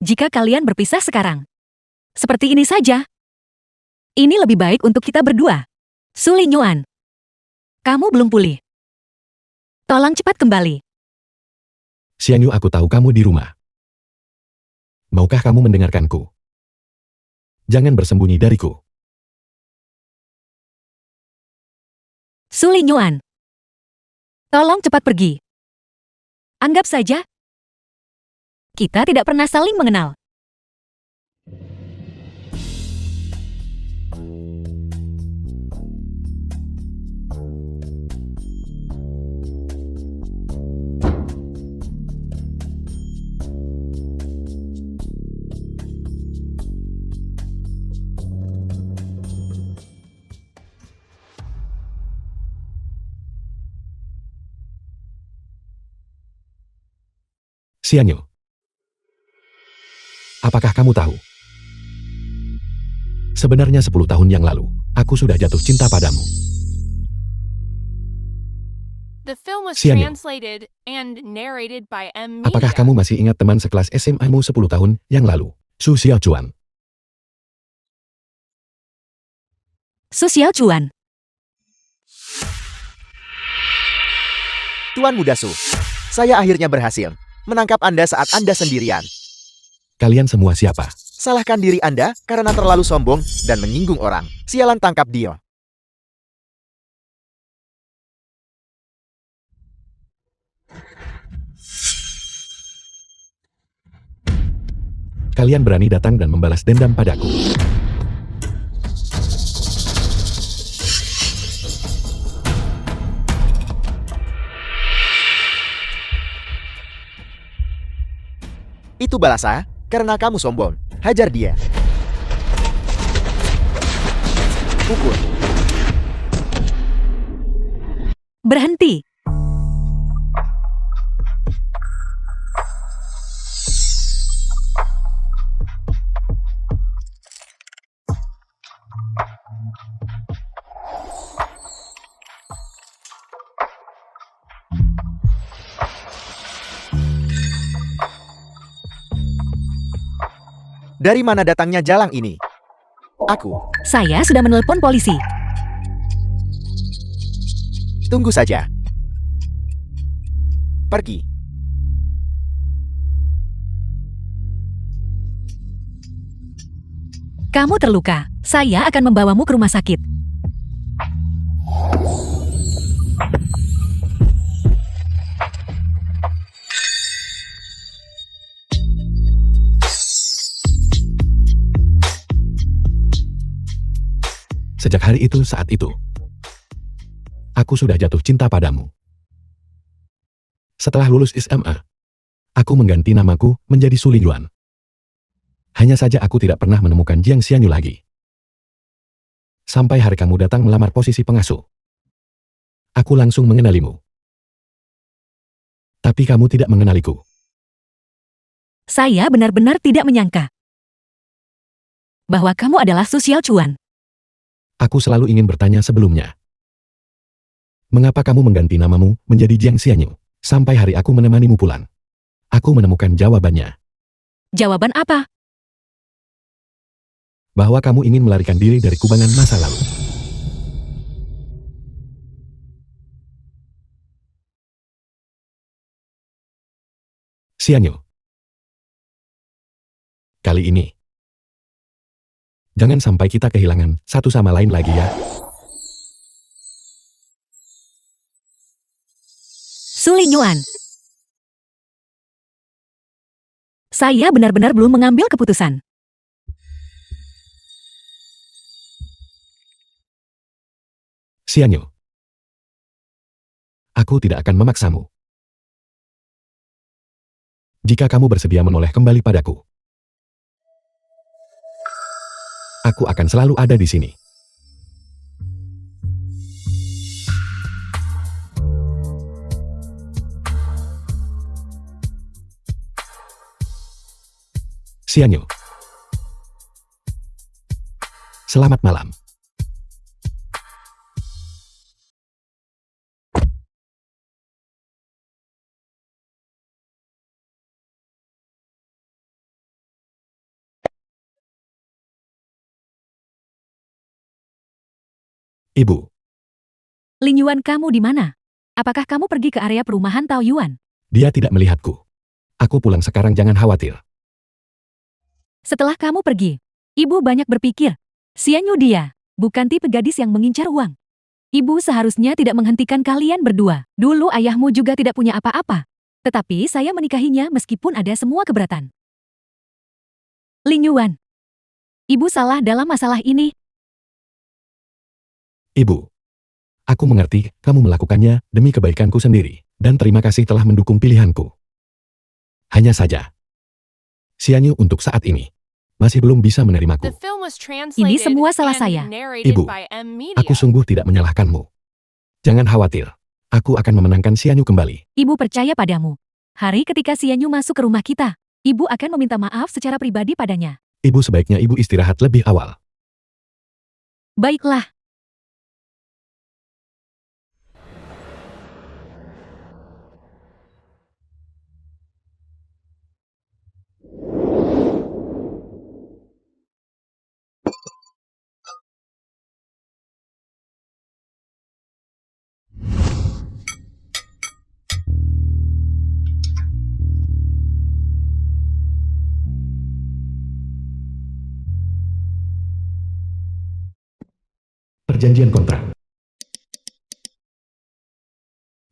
jika kalian berpisah sekarang. Seperti ini saja. Ini lebih baik untuk kita berdua. Su Lin Yuan. Kamu belum pulih. Tolong cepat kembali. Xianyu, aku tahu kamu di rumah. Maukah kamu mendengarkanku? Jangan bersembunyi dariku. Su Lin Yuan. Tolong cepat pergi. Anggap saja kita tidak pernah saling mengenal. Xianyu. Apakah kamu tahu? Sebenarnya 10 tahun yang lalu, aku sudah jatuh cinta padamu. The film was Xianyu. translated and narrated by M Media. Apakah kamu masih ingat teman sekelas SMA-mu 10 tahun yang lalu? Su Xiaochuan. Su Xiaochuan. Tuan Muda Su, saya akhirnya berhasil menangkap Anda saat Anda sendirian. Kalian semua siapa? Salahkan diri Anda karena terlalu sombong dan menyinggung orang. Sialan, tangkap dia. Kalian berani datang dan membalas dendam padaku. Itu balasan karena kamu sombong. Hajar dia. Pukul. Berhenti. Dari mana datangnya jalang ini? Aku. Saya sudah menelpon polisi. Tunggu saja. Pergi. Kamu terluka. Saya akan membawamu ke rumah sakit. Sejak hari itu saat itu, aku sudah jatuh cinta padamu. Setelah lulus SMA, aku mengganti namaku menjadi Su Lingyuan. Hanya saja aku tidak pernah menemukan Jiang Xianyu lagi. Sampai hari kamu datang melamar posisi pengasuh. Aku langsung mengenalimu. Tapi kamu tidak mengenaliku. Saya benar-benar tidak menyangka bahwa kamu adalah Su Xiaochuan. Aku selalu ingin bertanya sebelumnya. Mengapa kamu mengganti namamu menjadi Jiang Xianyu? Sampai hari aku menemanimu pulang. Aku menemukan jawabannya. Jawaban apa? Bahwa kamu ingin melarikan diri dari kubangan masa lalu. Xianyu. Kali ini, jangan sampai kita kehilangan satu sama lain lagi ya. Su Lingyuan. Saya benar-benar belum mengambil keputusan. Xianyu. Aku tidak akan memaksamu. Jika kamu bersedia menoleh kembali padaku, aku akan selalu ada di sini. Xianyu. Selamat malam. Ibu, Lingyuan, kamu di mana? Apakah kamu pergi ke area perumahan Taoyuan? dia tidak melihatku. Aku pulang sekarang, jangan khawatir. Setelah kamu pergi, ibu banyak berpikir. Xianyu dia, bukan tipe gadis yang mengincar uang. Ibu seharusnya tidak menghentikan kalian berdua. Dulu ayahmu juga tidak punya apa-apa. Tetapi saya menikahinya meskipun ada semua keberatan. Lingyuan, ibu salah dalam masalah ini. Ibu, aku mengerti kamu melakukannya demi kebaikanku sendiri, dan terima kasih telah mendukung pilihanku. Hanya saja, Xianyu untuk saat ini masih belum bisa menerimaku. The film was translated Ini semua salah and saya. narrated Ibu, by M Media. Aku sungguh tidak menyalahkanmu. Jangan khawatir, aku akan memenangkan Xianyu kembali. Ibu percaya padamu. Hari ketika Xianyu masuk ke rumah kita, ibu akan meminta maaf secara pribadi padanya. Ibu sebaiknya ibu istirahat lebih awal. Baiklah. Perjanjian kontrak.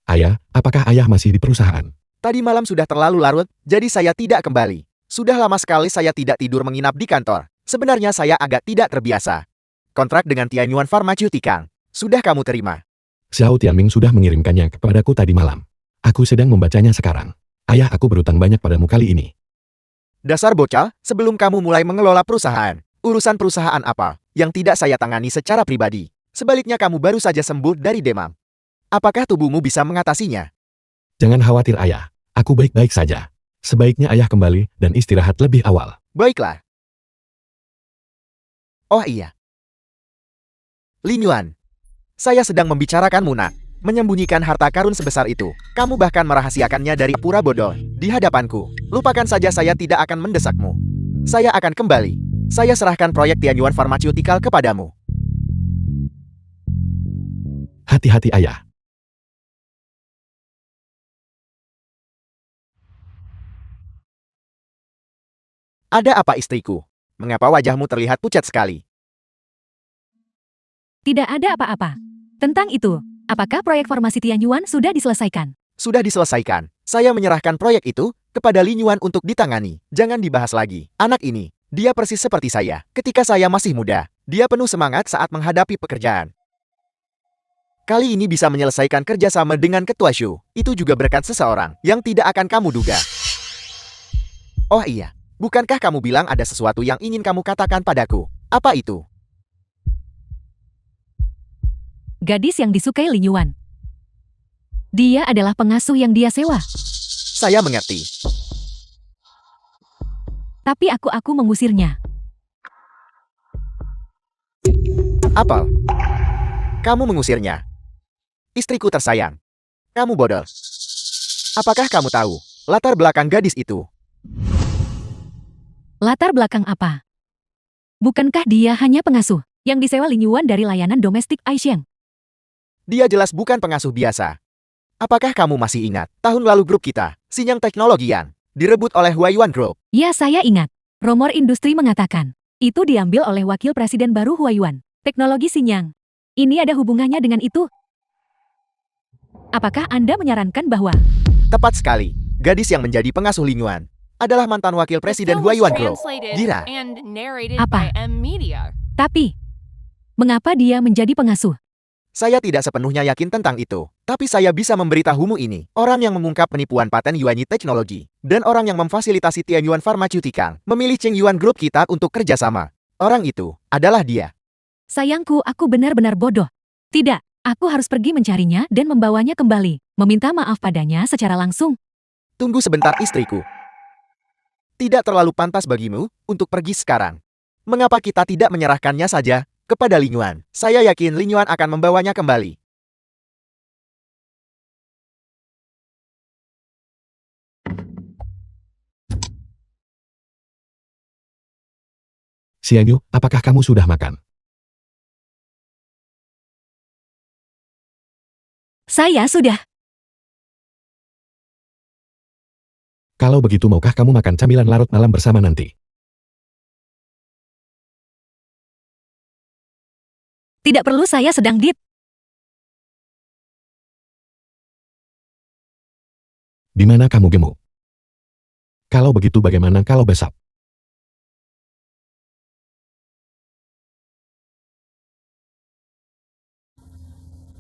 Ayah, apakah ayah masih di perusahaan? Tadi malam sudah terlalu larut, jadi saya tidak kembali. Sudah lama sekali saya tidak tidur menginap di kantor. Sebenarnya saya agak tidak terbiasa. Kontrak dengan Tianyuan Pharmaceutical sudah kamu terima. Xiao Tianming sudah mengirimkannya kepadaku tadi malam. Aku sedang membacanya sekarang. Ayah, aku berutang banyak padamu kali ini. Dasar bocah, sebelum kamu mulai mengelola perusahaan, urusan perusahaan apa yang tidak saya tangani secara pribadi? Sebaliknya kamu baru saja sembuh dari demam. Apakah tubuhmu bisa mengatasinya? Jangan khawatir ayah, aku baik-baik saja. Sebaiknya ayah kembali dan istirahat lebih awal. Baiklah. Oh iya. Lingyuan, saya sedang membicarakanmu nak. Menyembunyikan harta karun sebesar itu. Kamu bahkan merahasiakannya dari pura bodoh di hadapanku. Lupakan saja, saya tidak akan mendesakmu. Saya akan kembali. Saya serahkan proyek Tianyuan Pharmaceutical kepadamu. Hati-hati ayah. Ada apa istriku? Mengapa wajahmu terlihat pucat sekali? Tidak ada apa-apa. Tentang itu, apakah proyek formasi Tianyuan sudah diselesaikan? Sudah diselesaikan. Saya menyerahkan proyek itu kepada Li Yuan untuk ditangani. Jangan dibahas lagi. Anak ini, dia persis seperti saya. Ketika saya masih muda, dia penuh semangat saat menghadapi pekerjaan. Kali ini bisa menyelesaikan kerjasama dengan Ketua Shu. Itu juga berkat seseorang yang tidak akan kamu duga. Oh iya, bukankah kamu bilang ada sesuatu yang ingin kamu katakan padaku? Apa itu? Gadis yang disukai Li Yuan. Dia adalah pengasuh yang dia sewa. Saya mengerti. Tapi aku mengusirnya. Apel, kamu mengusirnya. Istriku tersayang. Kamu bodoh. Apakah kamu tahu latar belakang gadis itu? Latar belakang apa? Bukankah dia hanya pengasuh yang disewa Li Yuan dari layanan domestik Aisheng? Dia jelas bukan pengasuh biasa. Apakah kamu masih ingat, tahun lalu grup kita, Sinyang Teknologian, direbut oleh Huayuan Group? Ya, saya ingat. Rumor industri mengatakan, itu diambil oleh wakil presiden baru Huayuan, teknologi Sinyang. Ini ada hubungannya dengan itu? Apakah Anda menyarankan bahwa Tepat sekali, gadis yang menjadi pengasuh Li Yuan adalah mantan wakil The presiden film was Huayuan Group. translated Gira, and narrated Apa? by M Media. tapi mengapa dia menjadi pengasuh? saya tidak sepenuhnya yakin tentang itu. Tapi saya bisa memberitahumu ini. Orang yang mengungkap penipuan paten Yuanyi Teknologi dan orang yang memfasilitasi Tianyuan Pharmaceutical memilih Cheng Yuan Group kita untuk kerjasama. Orang itu adalah dia. Sayangku, aku benar-benar bodoh. Tidak, aku harus pergi mencarinya dan membawanya kembali, meminta maaf padanya secara langsung. Tunggu sebentar istriku. Tidak terlalu pantas bagimu untuk pergi sekarang. Mengapa kita tidak menyerahkannya saja kepada Li Yuan? Saya yakin Li Yuan akan membawanya kembali. Xianyu, apakah kamu sudah makan? Saya sudah. Kalau begitu maukah kamu makan camilan larut malam bersama nanti? Tidak perlu, saya sedang diet. Di mana kamu gemuk? Kalau begitu bagaimana kalau besok?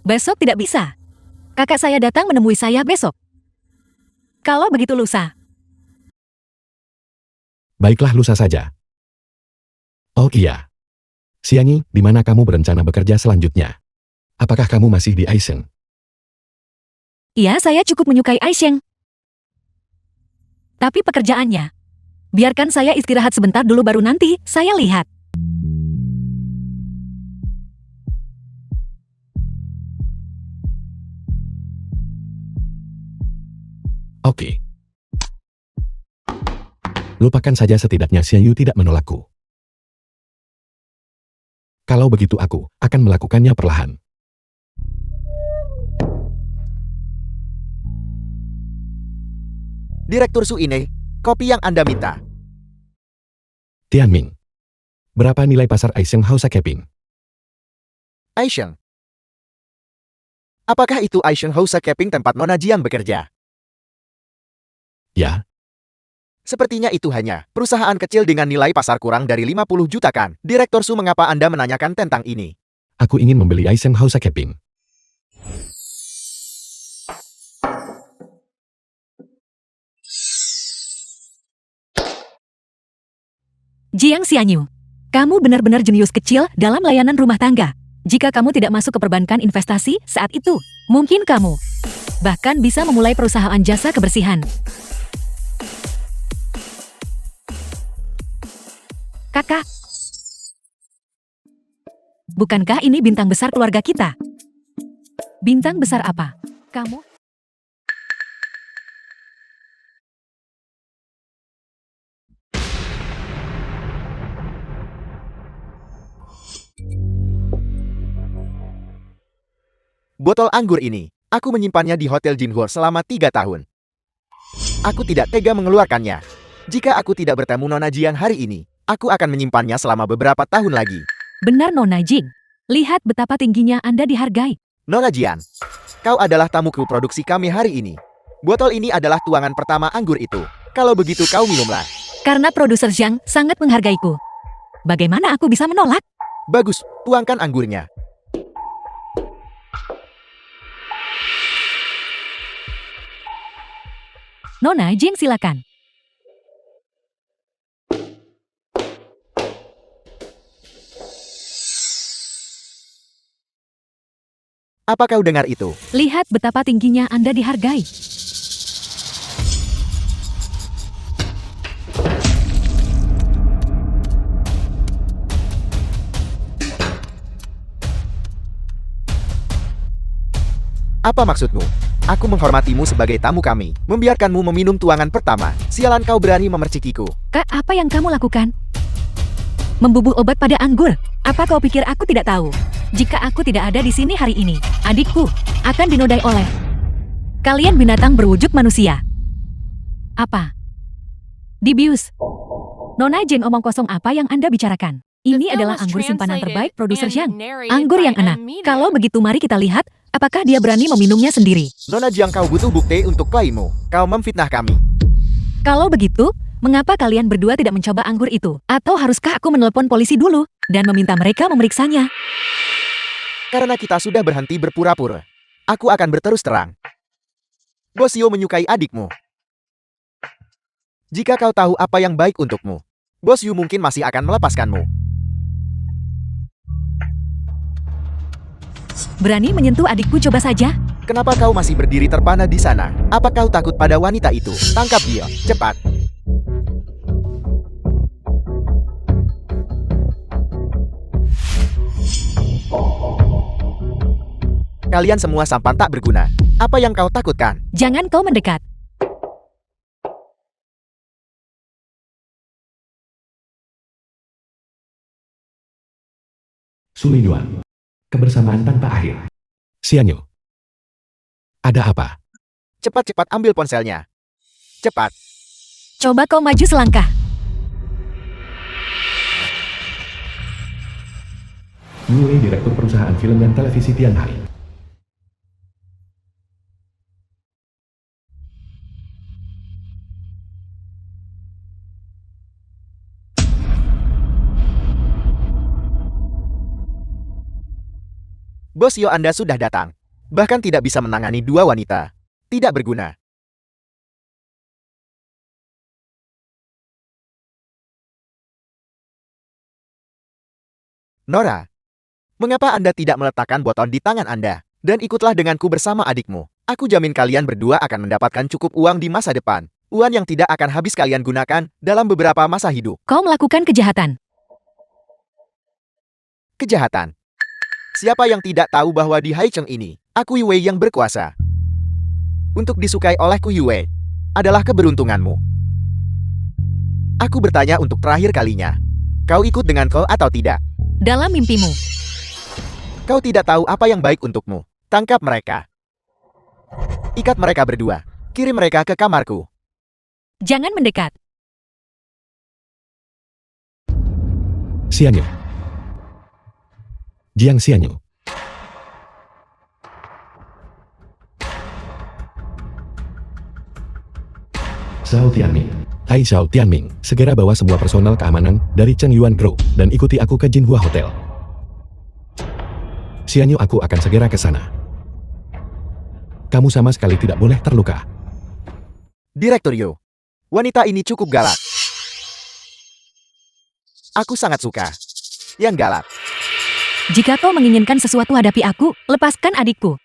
Besok tidak bisa. Kakak saya datang menemui saya besok. Kalau begitu lusa. Baiklah lusa saja. Oh iya. Xianyu, di mana kamu berencana bekerja selanjutnya? Apakah kamu masih di Aisheng? Iya, saya cukup menyukai Aisheng. Tapi pekerjaannya. Biarkan saya istirahat sebentar dulu baru nanti saya lihat. Oke. Lupakan saja, setidaknya Xianyu tidak menolakku. Kalau begitu aku akan melakukannya perlahan. Direktur Su ini, kopi yang Anda minta. Tianming. Berapa nilai pasar Aisheng Housekeeping? Aisheng. Apakah itu Aisheng Housekeeping tempat Nona Jian bekerja? Ya, Sepertinya itu hanya perusahaan kecil dengan nilai pasar kurang dari 50 juta kan? Direktur Su, mengapa Anda menanyakan tentang ini? aku ingin membeli Aisheng Housekeeping. Jiang Xianyu, kamu benar-benar jenius kecil dalam layanan rumah tangga. Jika kamu tidak masuk ke perbankan investasi saat itu, mungkin kamu bahkan bisa memulai perusahaan jasa kebersihan. Kakak, bukankah ini bintang besar keluarga kita? Bintang besar apa? Kamu? Botol anggur ini, aku menyimpannya di Hotel Jinhur selama 3 tahun. Aku tidak tega mengeluarkannya. Jika aku tidak bertemu Nona Jiang hari ini, aku akan menyimpannya selama beberapa tahun lagi. Benar Nona Jing. Lihat betapa tingginya Anda dihargai. Nona Jian, kau adalah tamu kru produksi kami hari ini. Botol ini adalah tuangan pertama anggur itu. Kalau begitu kau minumlah. Karena produser Zhang sangat menghargaiku. Bagaimana aku bisa menolak? Bagus, tuangkan anggurnya. Nona Jing silakan. Apa kau dengar itu? Lihat betapa tingginya Anda dihargai. Apa maksudmu? Aku menghormatimu sebagai tamu kami, membiarkanmu meminum tuangan pertama. Sialan kau berani memercikiku. Kak, apa yang kamu lakukan? Membubuk obat pada anggur. Apa kau pikir aku tidak tahu? Jika aku tidak ada di sini hari ini, adikku akan dinodai oleh kalian binatang berwujud manusia. Apa? Dibius. Nona Jeng, omong kosong apa yang Anda bicarakan? The Ini film adalah was anggur simpanan translated terbaik produser and Zhang. narrated Anggur by yang enak. M. Media. Kalau begitu mari kita lihat, apakah dia berani meminumnya sendiri. Nona Jiang, kau butuh bukti untuk klaimmu. Kau memfitnah kami. Kalau begitu, mengapa kalian berdua tidak mencoba anggur itu? Atau haruskah aku menelpon polisi dulu dan meminta mereka memeriksanya? Karena kita sudah berhenti berpura-pura. Aku akan berterus terang. Bos Yo menyukai adikmu. Jika kau tahu apa yang baik untukmu, Bos Yu mungkin masih akan melepaskanmu. Berani menyentuh adikku, coba saja. Kenapa kau masih berdiri terpana di sana? Apa kau takut pada wanita itu? Tangkap dia, cepat. Kalian semua sampan tak berguna. Apa yang kau takutkan? Jangan kau mendekat. Suli Yuan. Kebersamaan tanpa akhir. Xianyu. Ada apa? Cepat-cepat ambil ponselnya. Cepat. Coba kau maju selangkah. Yue, Direktur Perusahaan Film dan Televisi Tianhai. Bos Yo, Anda sudah datang. Bahkan tidak bisa menangani dua wanita. Tidak berguna. Nora, mengapa Anda tidak meletakkan botol di tangan Anda? Dan ikutlah denganku bersama adikmu. Aku jamin kalian berdua akan mendapatkan cukup uang di masa depan. Uang yang tidak akan habis kalian gunakan dalam beberapa masa hidup. Kau melakukan kejahatan. Kejahatan. Siapa yang tidak tahu bahwa di Haicheng ini, aku Yue yang berkuasa. Untuk disukai olehku Yue adalah keberuntunganmu. Aku bertanya untuk terakhir kalinya. Kau ikut denganku atau tidak? Dalam mimpimu. Kau tidak tahu apa yang baik untukmu. Tangkap mereka. Ikat mereka berdua. Kirim mereka ke kamarku. Jangan mendekat. Xianyu. Jiang Xianyu. Xiao Tianming. Hai Xiao Tianming, segera bawa semua personal keamanan dari Cheng Yuan Group dan ikuti aku ke Jinhua Hotel. Xianyu, aku akan segera ke sana. Kamu sama sekali tidak boleh terluka. Direktur Yo, wanita ini cukup galak. Aku sangat suka. Yang galak. Jika kau menginginkan sesuatu hadapi aku, lepaskan adikku.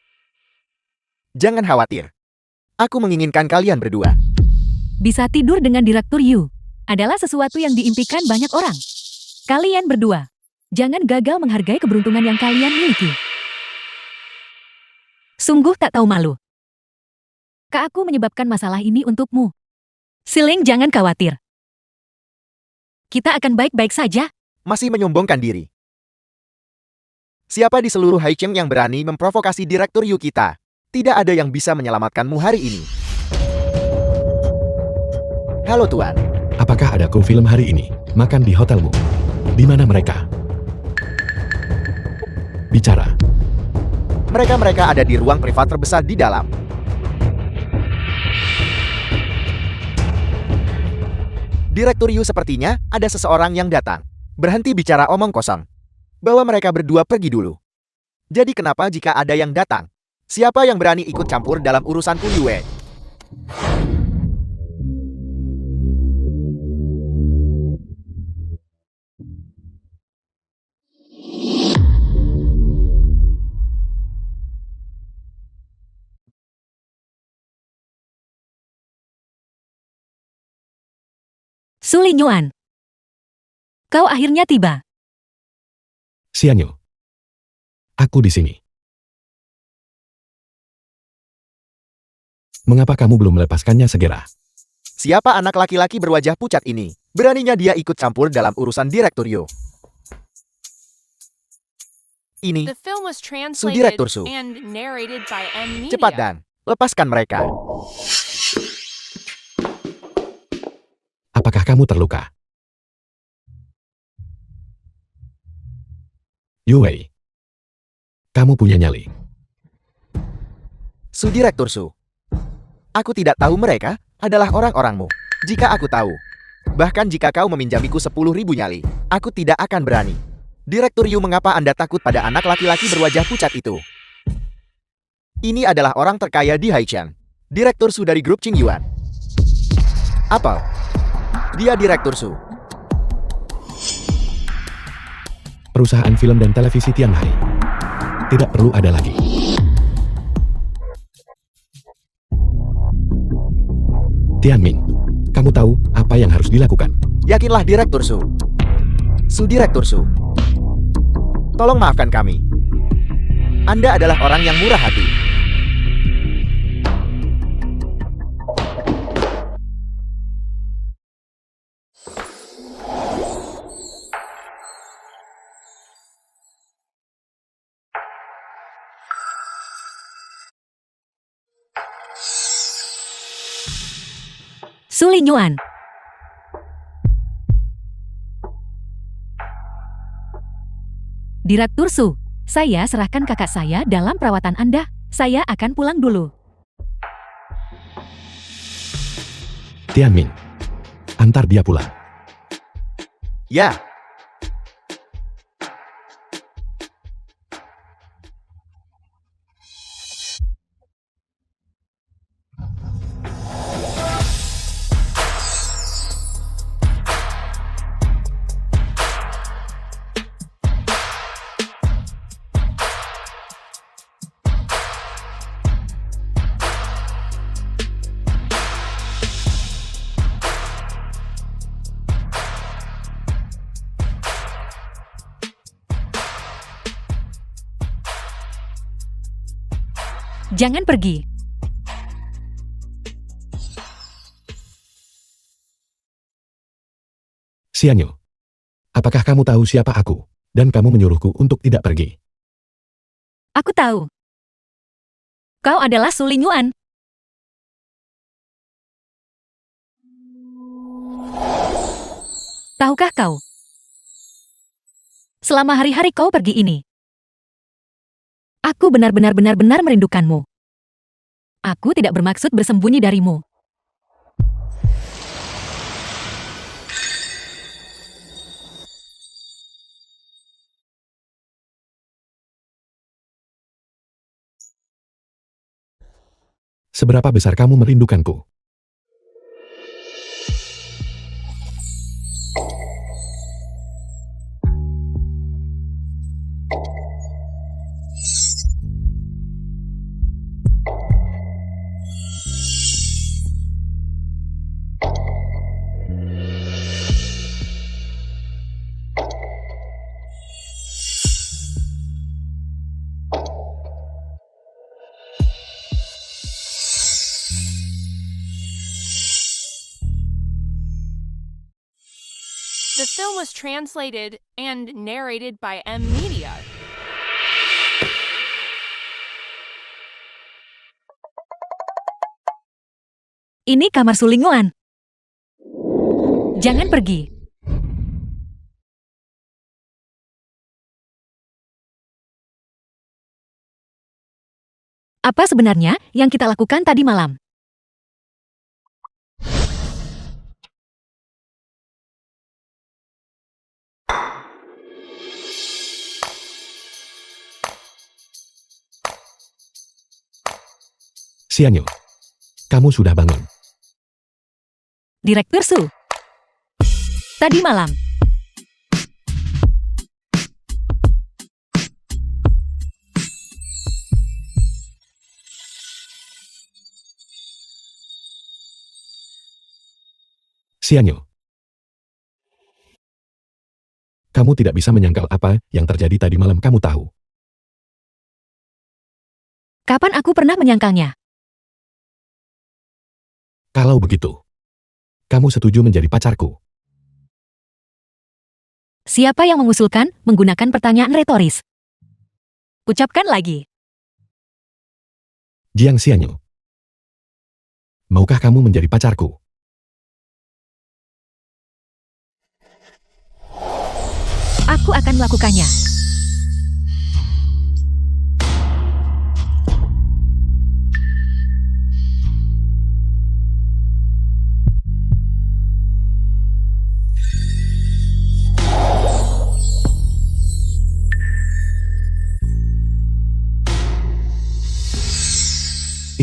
Jangan khawatir. Aku menginginkan kalian berdua. Bisa tidur dengan Direktur Yu adalah sesuatu yang diimpikan banyak orang. Kalian berdua, jangan gagal menghargai keberuntungan yang kalian miliki. Sungguh tak tahu malu. Kak, aku menyebabkan masalah ini untukmu. Siling, jangan khawatir. Kita akan baik-baik saja. Masih menyombongkan diri. Siapa di seluruh Haicheng yang berani memprovokasi Direktur Yu kita? Tidak ada yang bisa menyelamatkanmu hari ini. Halo Tuan. Apakah ada kru film hari ini? Makan di hotelmu. Di mana mereka? Bicara. Mereka ada di ruang privat terbesar di dalam. Direktur Yu sepertinya ada seseorang yang datang. Berhenti bicara omong kosong. Bawa mereka berdua pergi dulu. Jadi kenapa jika ada yang datang? Siapa yang berani ikut campur dalam urusanku Yue? Su Lingyuan. Kau akhirnya tiba. Xianyu. Aku di sini. Mengapa kamu belum melepaskannya segera? Siapa anak laki-laki berwajah pucat ini? Beraninya dia ikut campur dalam urusan Direktur Yu. Ini, The film was Direktur translated Su. and narrated by M Media. cepat dan lepaskan mereka. Apakah kamu terluka? Yue. Kamu punya nyali. Direktur Su. Aku tidak tahu mereka adalah orang-orangmu. Jika aku tahu, bahkan jika kau meminjamiku 10.000 nyali, aku tidak akan berani. Direktur Yu, mengapa Anda takut pada anak laki-laki berwajah pucat itu? Ini adalah orang terkaya di Haicheng. Direktur Su dari grup Qingyuan. Apa? Dia Direktur Su. Perusahaan film dan televisi Tianhai. Tidak perlu ada lagi. Tianmin, kamu tahu apa yang harus dilakukan? Yakinlah Direktur Su. Direktur Su. Tolong maafkan kami. Anda adalah orang yang murah hati. Su Lingyuan. Direktur Su, saya serahkan kakak saya dalam perawatan Anda. Saya akan pulang dulu. Tianmin, antar dia pulang. Ya. Jangan pergi. Xianyu, apakah kamu tahu siapa aku? Dan kamu menyuruhku untuk tidak pergi. Aku tahu. Kau adalah Su Lingyuan. Tahukah kau? Selama hari-hari kau pergi ini, aku benar-benar merindukanmu. Aku tidak bermaksud bersembunyi darimu. Seberapa besar kamu merindukanku? The film was translated and narrated by M Media. Ini kamar Su Lingyuan. Jangan pergi. Apa sebenarnya yang kita lakukan tadi malam? Xianyu, kamu sudah bangun. Direktur Su. Tadi malam. Xianyu, kamu tidak bisa menyangkal apa yang terjadi tadi malam, kamu tahu. Kapan aku pernah menyangkalnya? Kalau begitu, kamu setuju menjadi pacarku? Siapa yang mengusulkan menggunakan pertanyaan retoris? Ucapkan lagi. Jiang Xianyu, maukah kamu menjadi pacarku? Aku akan melakukannya.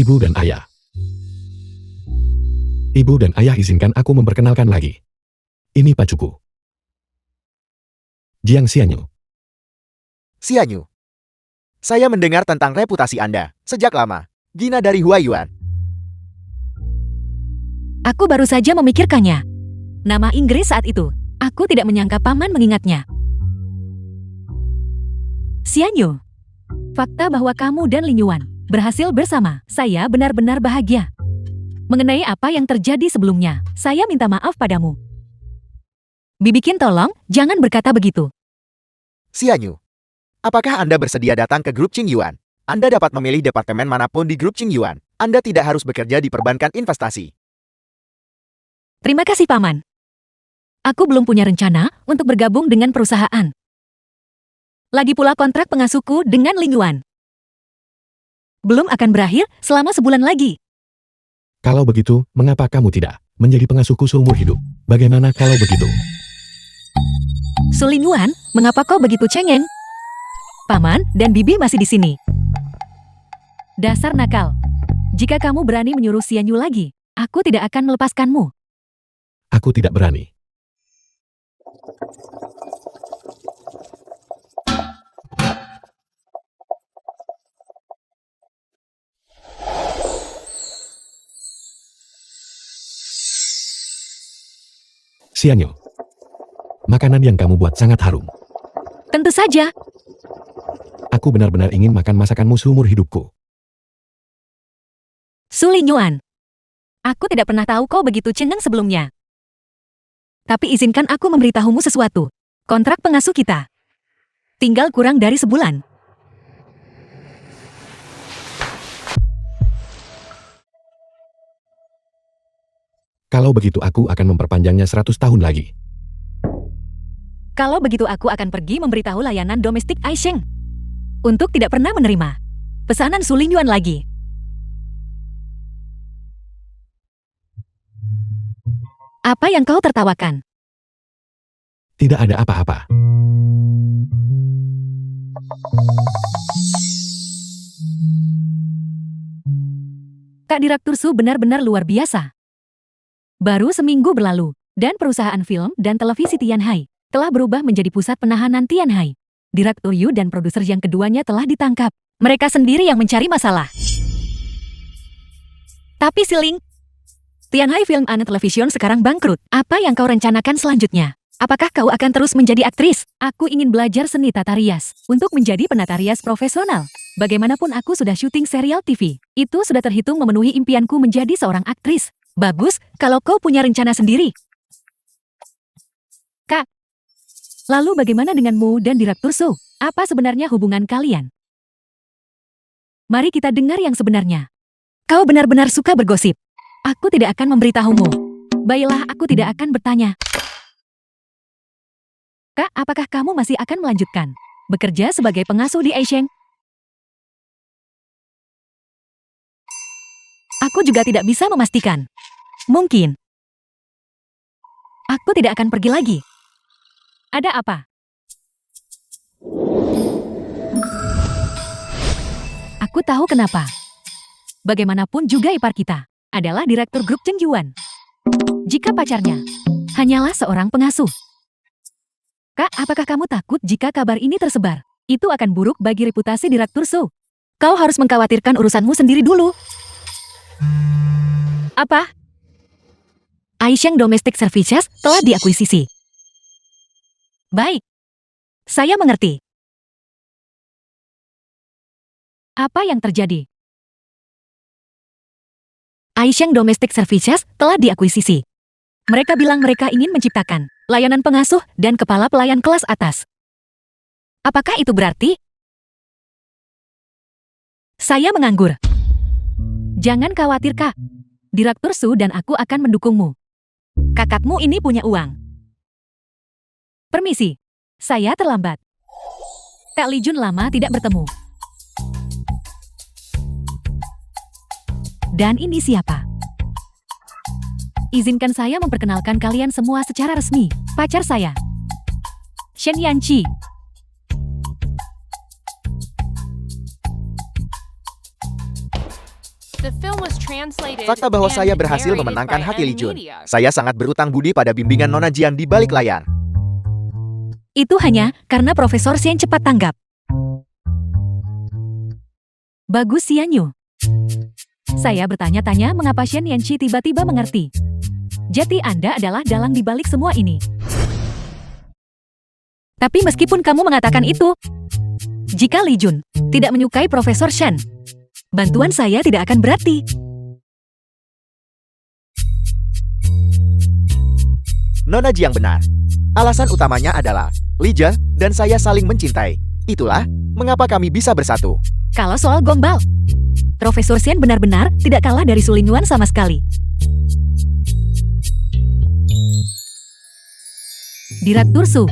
Ibu dan ayah. Ibu dan ayah, izinkan aku memperkenalkan lagi. Ini pacuku. Jiang Xianyu. Xianyu. Saya mendengar tentang reputasi Anda sejak lama. Gina dari Huayuan. Aku baru saja memikirkannya. Nama Inggris saat itu. Aku tidak menyangka paman mengingatnya. Xianyu. Fakta bahwa kamu dan Lingyuan berhasil bersama, saya benar-benar bahagia. Mengenai apa yang terjadi sebelumnya, saya minta maaf padamu. Bibikin, tolong, jangan berkata begitu. Xianyu. Apakah Anda bersedia datang ke grup Qingyuan? Anda dapat memilih departemen manapun di grup Qingyuan. Anda tidak harus bekerja di perbankan investasi. Terima kasih, Paman. Aku belum punya rencana untuk bergabung dengan perusahaan. Lagi pula kontrak pengasuhku dengan Lingyuan belum akan berakhir selama sebulan lagi. Kalau begitu, mengapa kamu tidak menjadi pengasuhku seumur hidup? Bagaimana kalau begitu? Su Lingyuan, mengapa kau begitu cengeng? Paman dan Bibi masih di sini. Dasar nakal. Jika kamu berani menyuruh Xianyu lagi, aku tidak akan melepaskanmu. Aku tidak berani. Xianyu, makanan yang kamu buat sangat harum. Tentu saja. Aku benar-benar ingin makan masakanmu seumur hidupku. Su Lingyuan, aku tidak pernah tahu kau begitu cengeng sebelumnya. Tapi izinkan aku memberitahumu sesuatu. Kontrak pengasuh kita tinggal kurang dari sebulan. Kalau begitu aku akan memperpanjangnya 100 tahun lagi. Kalau begitu aku akan pergi memberitahu layanan domestik Aisheng untuk tidak pernah menerima pesanan Su Lingyuan lagi. Apa yang kau tertawakan? Tidak ada apa-apa. Kak Direktur Su benar-benar luar biasa. Baru seminggu berlalu, dan perusahaan film dan televisi Tianhai telah berubah menjadi pusat penahanan Tianhai. Direktur Yu dan produser yang keduanya telah ditangkap. Mereka sendiri yang mencari masalah. Tapi Siling, Tianhai Film and Television sekarang bangkrut. Apa yang kau rencanakan selanjutnya? Apakah kau akan terus menjadi aktris? Aku ingin belajar seni tata rias untuk menjadi penata rias profesional. Bagaimanapun aku sudah syuting serial TV. Itu sudah terhitung memenuhi impianku menjadi seorang aktris. Bagus, kalau kau punya rencana sendiri. Kak, lalu bagaimana denganmu dan Direktur Su? Apa sebenarnya hubungan kalian? Mari kita dengar yang sebenarnya. Kau benar-benar suka bergosip. Aku tidak akan memberitahumu. Baiklah, aku tidak akan bertanya. Kak, apakah kamu masih akan melanjutkan bekerja sebagai pengasuh di Aisheng? Aku juga tidak bisa memastikan. Mungkin. Aku tidak akan pergi lagi. Ada apa? Aku tahu kenapa. Bagaimanapun juga ipar kita adalah direktur grup Cheng Yuan. Jika pacarnya hanyalah seorang pengasuh. Kak, apakah kamu takut jika kabar ini tersebar? Itu akan buruk bagi reputasi direktur Su. Kau harus mengkhawatirkan urusanmu sendiri dulu. Apa? Aisheng Domestic Services telah diakuisisi. Baik. Saya mengerti. Apa yang terjadi? Aisheng Domestic Services telah diakuisisi. Mereka bilang mereka ingin menciptakan layanan pengasuh dan kepala pelayan kelas atas. Apakah itu berarti? Saya menganggur. Jangan khawatir, Kak. Direktur Su dan aku akan mendukungmu. Kakakmu ini punya uang. Permisi, saya terlambat. Kak Li Jun lama tidak bertemu. Dan ini siapa? Izinkan saya memperkenalkan kalian semua secara resmi. Pacar saya, Shen Yanqi. The film was translated Fakta bahwa and saya berhasil narrated memenangkan by hati Li N Jun. Media. Saya sangat berutang budi pada bimbingan Nona Jian di balik layar. Itu hanya karena Profesor Xian cepat tanggap. Bagus, Xianyu. Saya bertanya-tanya mengapa Shen Yanqi tiba-tiba mengerti. Jadi Anda adalah dalang di balik semua ini. Tapi meskipun kamu mengatakan itu, jika Li Jun tidak menyukai Profesor Shen, bantuan saya tidak akan berarti. Nona Jiang benar. Alasan utamanya adalah Li Jun dan saya saling mencintai. Itulah mengapa kami bisa bersatu. Kalau soal gombal, Profesor Xian benar-benar tidak kalah dari Su Lingyuan sama sekali. Direktur Su.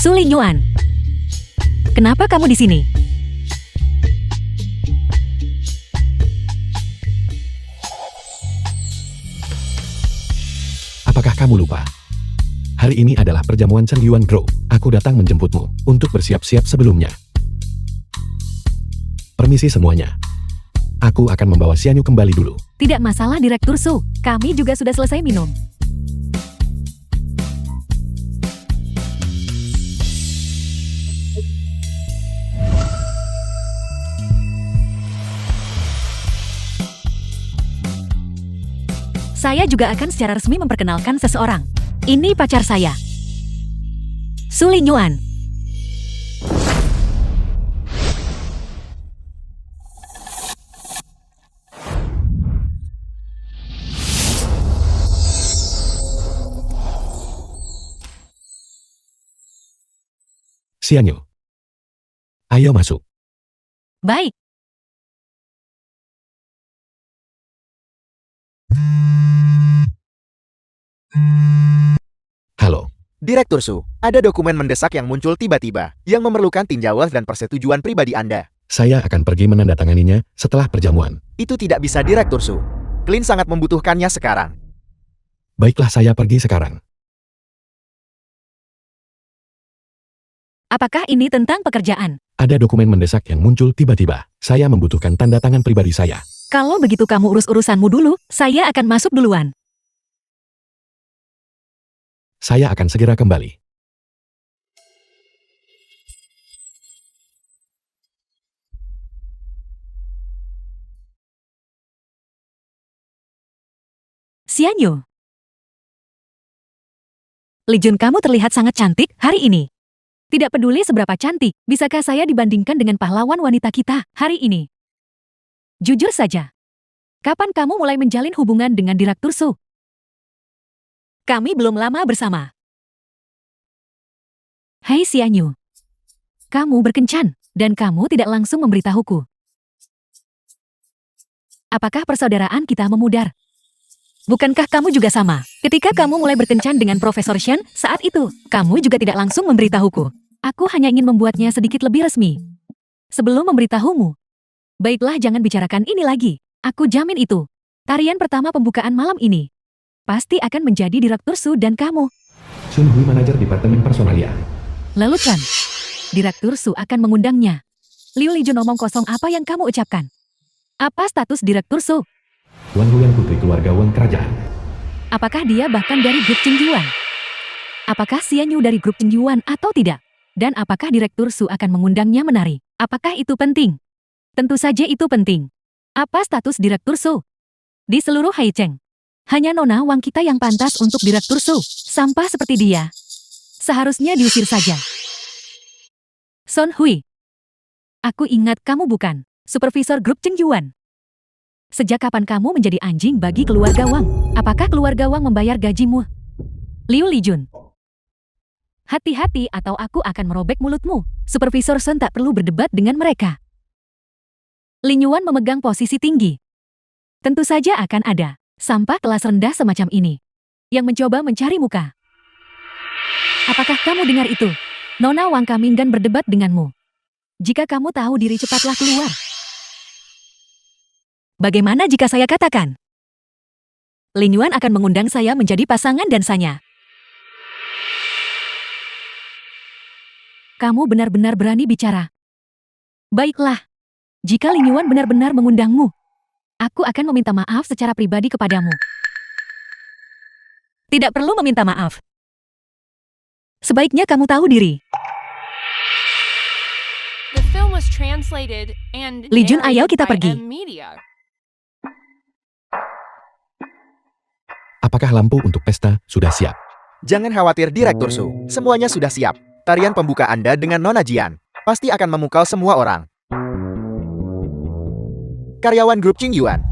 Su Lingyuan. Kenapa kamu di sini? Apakah kamu lupa? Hari ini adalah perjamuan Cheng Yuan Grow. Aku datang menjemputmu untuk bersiap-siap sebelumnya. Permisi semuanya. Aku akan membawa Xianyu kembali dulu. Tidak masalah, Direktur Su. Kami juga sudah selesai minum. Saya juga akan secara resmi memperkenalkan seseorang. Ini pacar saya, Su Lingyuan. Xianyu. Ayo masuk. Baik. Halo. Direktur Su, ada dokumen mendesak yang muncul tiba-tiba, yang memerlukan tinjauan dan persetujuan pribadi Anda. Saya akan pergi menandatanganinya setelah perjamuan. Itu tidak bisa, Direktur Su. Clint sangat membutuhkannya sekarang. Baiklah, saya pergi sekarang. Apakah ini tentang pekerjaan? Ada dokumen mendesak yang muncul tiba-tiba. Saya membutuhkan tanda tangan pribadi saya. Kalau begitu kamu urus urusanmu dulu, saya akan masuk duluan. Saya akan segera kembali. Xianyu. Li Jun, kamu terlihat sangat cantik hari ini. Tidak peduli seberapa cantik, bisakah saya dibandingkan dengan pahlawan wanita kita hari ini? Jujur saja. Kapan kamu mulai menjalin hubungan dengan Direktur Su? Kami belum lama bersama. Hei Xianyu. Kamu berkencan. Dan kamu tidak langsung memberitahuku. Apakah persaudaraan kita memudar? Bukankah kamu juga sama? Ketika kamu mulai berkencan dengan Profesor Shen, saat itu, kamu juga tidak langsung memberitahuku. Aku hanya ingin membuatnya sedikit lebih resmi. Sebelum memberitahumu. Baiklah, jangan bicarakan ini lagi. Aku jamin itu. Tarian pertama pembukaan malam ini pasti akan menjadi Direktur Su dan kamu. Sun Hui, manajer Departemen Personalia. Lalu kan, Direktur Su akan mengundangnya. Liu Lijun omong kosong, apa yang kamu ucapkan? Apa status Direktur Su? Wang Huyan, putri keluarga Wang Kerajaan. Apakah dia bahkan dari grup Qingyuan? Apakah Xian Yu dari grup Qingyuan atau tidak? Dan apakah Direktur Su akan mengundangnya menari? Apakah itu penting? Tentu saja itu penting. Apa status Direktur Su? Di seluruh Haicheng, hanya Nona Wang kita yang pantas untuk Direktur Su. Sampah seperti dia seharusnya diusir saja. Son Hui, aku ingat kamu bukan supervisor grup Qingyuan. Sejak kapan kamu menjadi anjing bagi keluarga Wang? Apakah keluarga Wang membayar gajimu? Liu Lijun. Hati-hati atau aku akan merobek mulutmu. Supervisor Son tak perlu berdebat dengan mereka. Lin Yuan memegang posisi tinggi. Tentu saja akan ada sampah kelas rendah semacam ini yang mencoba mencari muka. Apakah kamu dengar itu? Nona Wang kami enggan berdebat denganmu. Jika kamu tahu diri, cepatlah keluar. Bagaimana jika saya katakan Lin Yuan akan mengundang saya menjadi pasangan dansanya? Kamu benar-benar berani bicara. Baiklah, jika Lin Yuan benar-benar mengundangmu, aku akan meminta maaf secara pribadi kepadamu. Tidak perlu meminta maaf. Sebaiknya kamu tahu diri. The film was translated and Li Jun, ayo narrated kita by pergi. M Media. Apakah lampu untuk pesta sudah siap? Jangan khawatir Direktur Su, semuanya sudah siap. Tarian pembuka Anda dengan Nona Jian pasti akan memukau semua orang. Karyawan grup Qingyuan.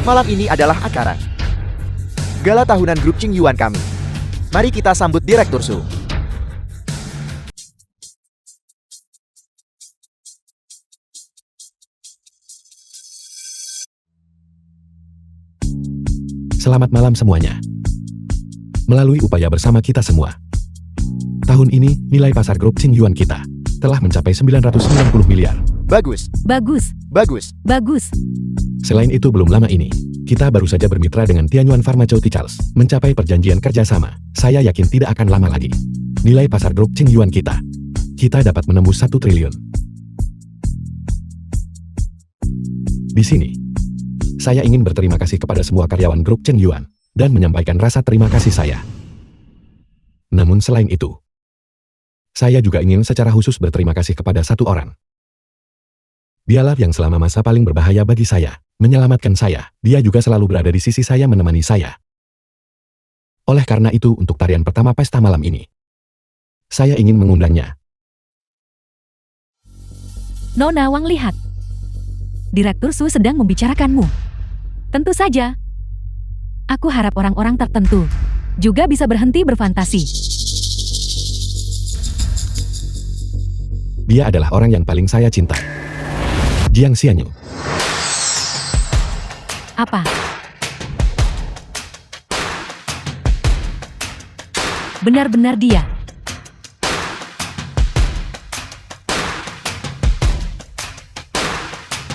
Malam ini adalah akaran gala tahunan grup Qingyuan kami. Mari kita sambut Direktur Su. Selamat malam semuanya. Melalui upaya bersama kita semua, tahun ini nilai pasar grup Qingyuan kita telah mencapai 990 miliar. Bagus, Bagus, bagus. bagus. Selain itu, belum lama ini, kita baru saja bermitra dengan Tianyuan Pharmaceuticals, mencapai perjanjian kerjasama. Saya yakin tidak akan lama lagi. Nilai pasar grup Qingyuan kita dapat menembus 1 triliun. Di sini, saya ingin berterima kasih kepada semua karyawan grup Qingyuan dan menyampaikan rasa terima kasih saya. Namun selain itu, saya juga ingin secara khusus berterima kasih kepada satu orang. Dialah yang selama masa paling berbahaya bagi saya, menyelamatkan saya. Dia juga selalu berada di sisi saya, menemani saya. Oleh karena itu, untuk tarian pertama pesta malam ini, saya ingin mengundangnya. Nona Wang, lihat. Direktur Su sedang membicarakanmu. Tentu saja. Aku harap orang-orang tertentu juga bisa berhenti berfantasi. Dia adalah orang yang paling saya cintai. Jiang Xianyu. Apa? Benar-benar dia.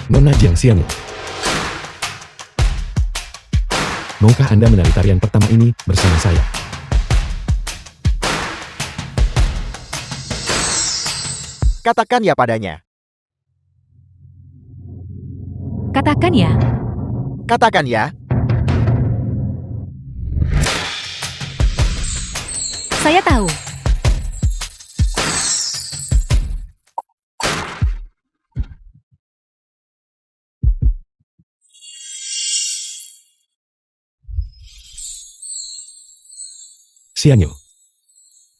Nona Jiang Xianyu. Maukah Anda menari tarian pertama ini bersama saya? Katakan ya padanya. Katakan ya. Katakan ya. Saya tahu. Xianyu.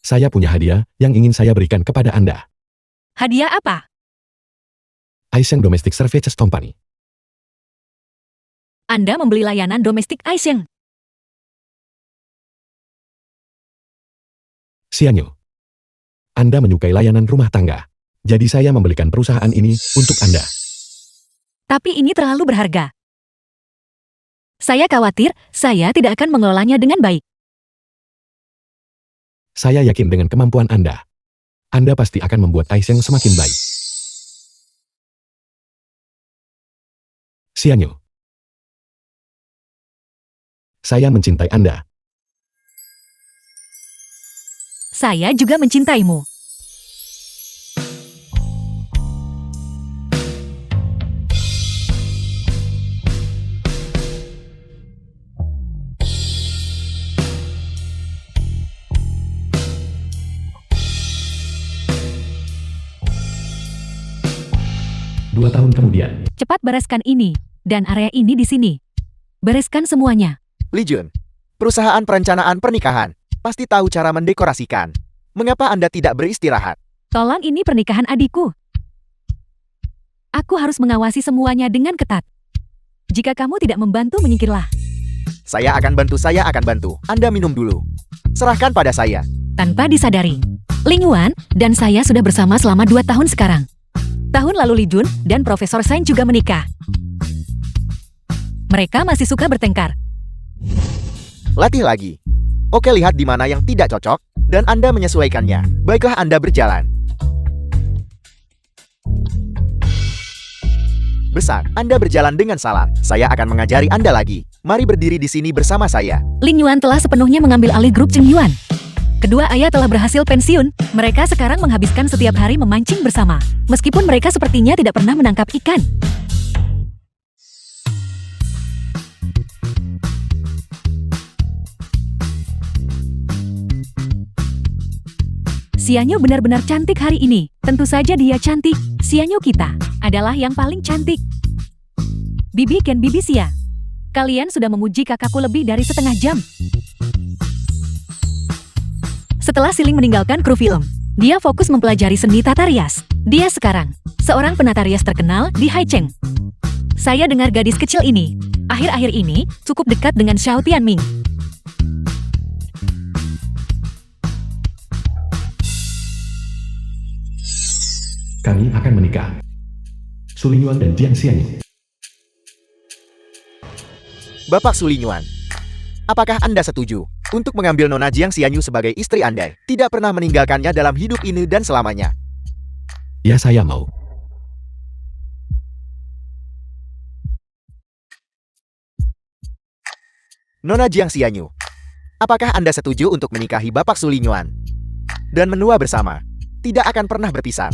Saya punya hadiah yang ingin saya berikan kepada Anda. Hadiah apa? Aisheng Domestic Services Company. Anda membeli layanan domestik Aisheng. Xianyu. Anda menyukai layanan rumah tangga. Jadi saya membelikan perusahaan ini untuk Anda. Tapi ini terlalu berharga. Saya khawatir saya tidak akan mengelolanya dengan baik. Saya yakin dengan kemampuan Anda. Anda pasti akan membuat Aiseng semakin baik. Xianyu. Saya mencintai Anda. Saya juga mencintaimu. Dua tahun kemudian, Cepat bereskan ini, dan area ini di sini. Bereskan semuanya. Li Jun, perusahaan perencanaan pernikahan, pasti tahu cara mendekorasikan. Mengapa Anda tidak beristirahat? Tolong ini pernikahan adikku. Aku harus mengawasi semuanya dengan ketat. Jika kamu tidak membantu, menyingkirlah. Saya akan bantu. Anda minum dulu. Serahkan pada saya. Tanpa disadari, Ling Yuan dan saya sudah bersama selama 2 tahun sekarang. Tahun lalu Li Jun dan Profesor Sain juga menikah. Mereka masih suka bertengkar. Latih lagi. Oke, lihat di mana yang tidak cocok, dan Anda menyesuaikannya. Baiklah, Anda berjalan. Besar, Anda berjalan dengan salah. Saya akan mengajari Anda lagi. Mari berdiri di sini bersama saya. Ling Yuan telah sepenuhnya mengambil alih grup Cheng Yuan. Kedua ayah telah berhasil pensiun. Mereka sekarang menghabiskan setiap hari memancing bersama. Meskipun mereka sepertinya tidak pernah menangkap ikan. Xianyu benar-benar cantik hari ini. Tentu saja dia cantik. Xianyu kita adalah yang paling cantik. Bibi Ken Bibi Xia. Kalian sudah memuji kakakku lebih dari setengah jam. Setelah Siling meninggalkan kru film, dia fokus mempelajari seni tata rias. Dia sekarang seorang penata rias terkenal di Haicheng. Saya dengar gadis kecil ini akhir-akhir ini cukup dekat dengan Xiao Tianming. kami akan menikah. Su Lingyuan dan Jiang Xianyu. Bapak Su Lingyuan, apakah Anda setuju untuk mengambil Nona Jiang Xianyu sebagai istri Anda? Tidak pernah meninggalkannya dalam hidup ini dan selamanya. Ya, saya mau. Nona Jiang Xianyu, apakah Anda setuju untuk menikahi Bapak Su Lingyuan? Dan menua bersama, tidak akan pernah berpisah.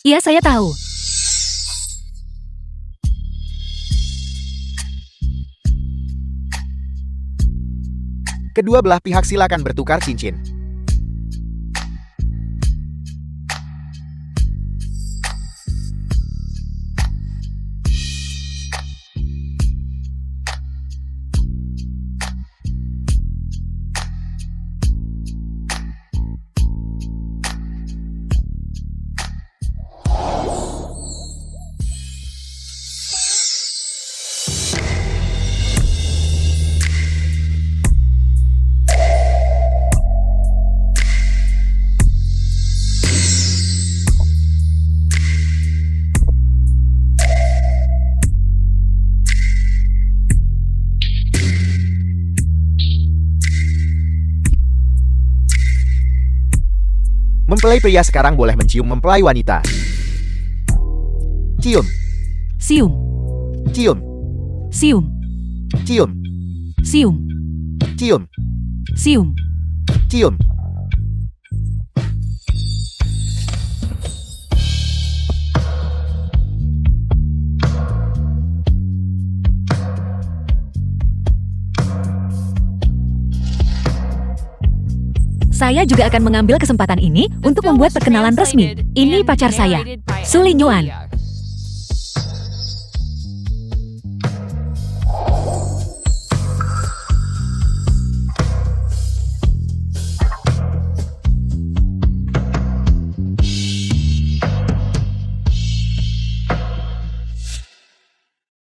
Iya, saya tahu. Kedua belah pihak silakan bertukar cincin. Mempelai pria sekarang boleh mencium mempelai wanita. Cium, Sium, cium, sium, cium, sium, cium, sium. cium. Saya juga akan mengambil kesempatan ini untuk membuat perkenalan resmi. Ini pacar saya, Su Lingyuan.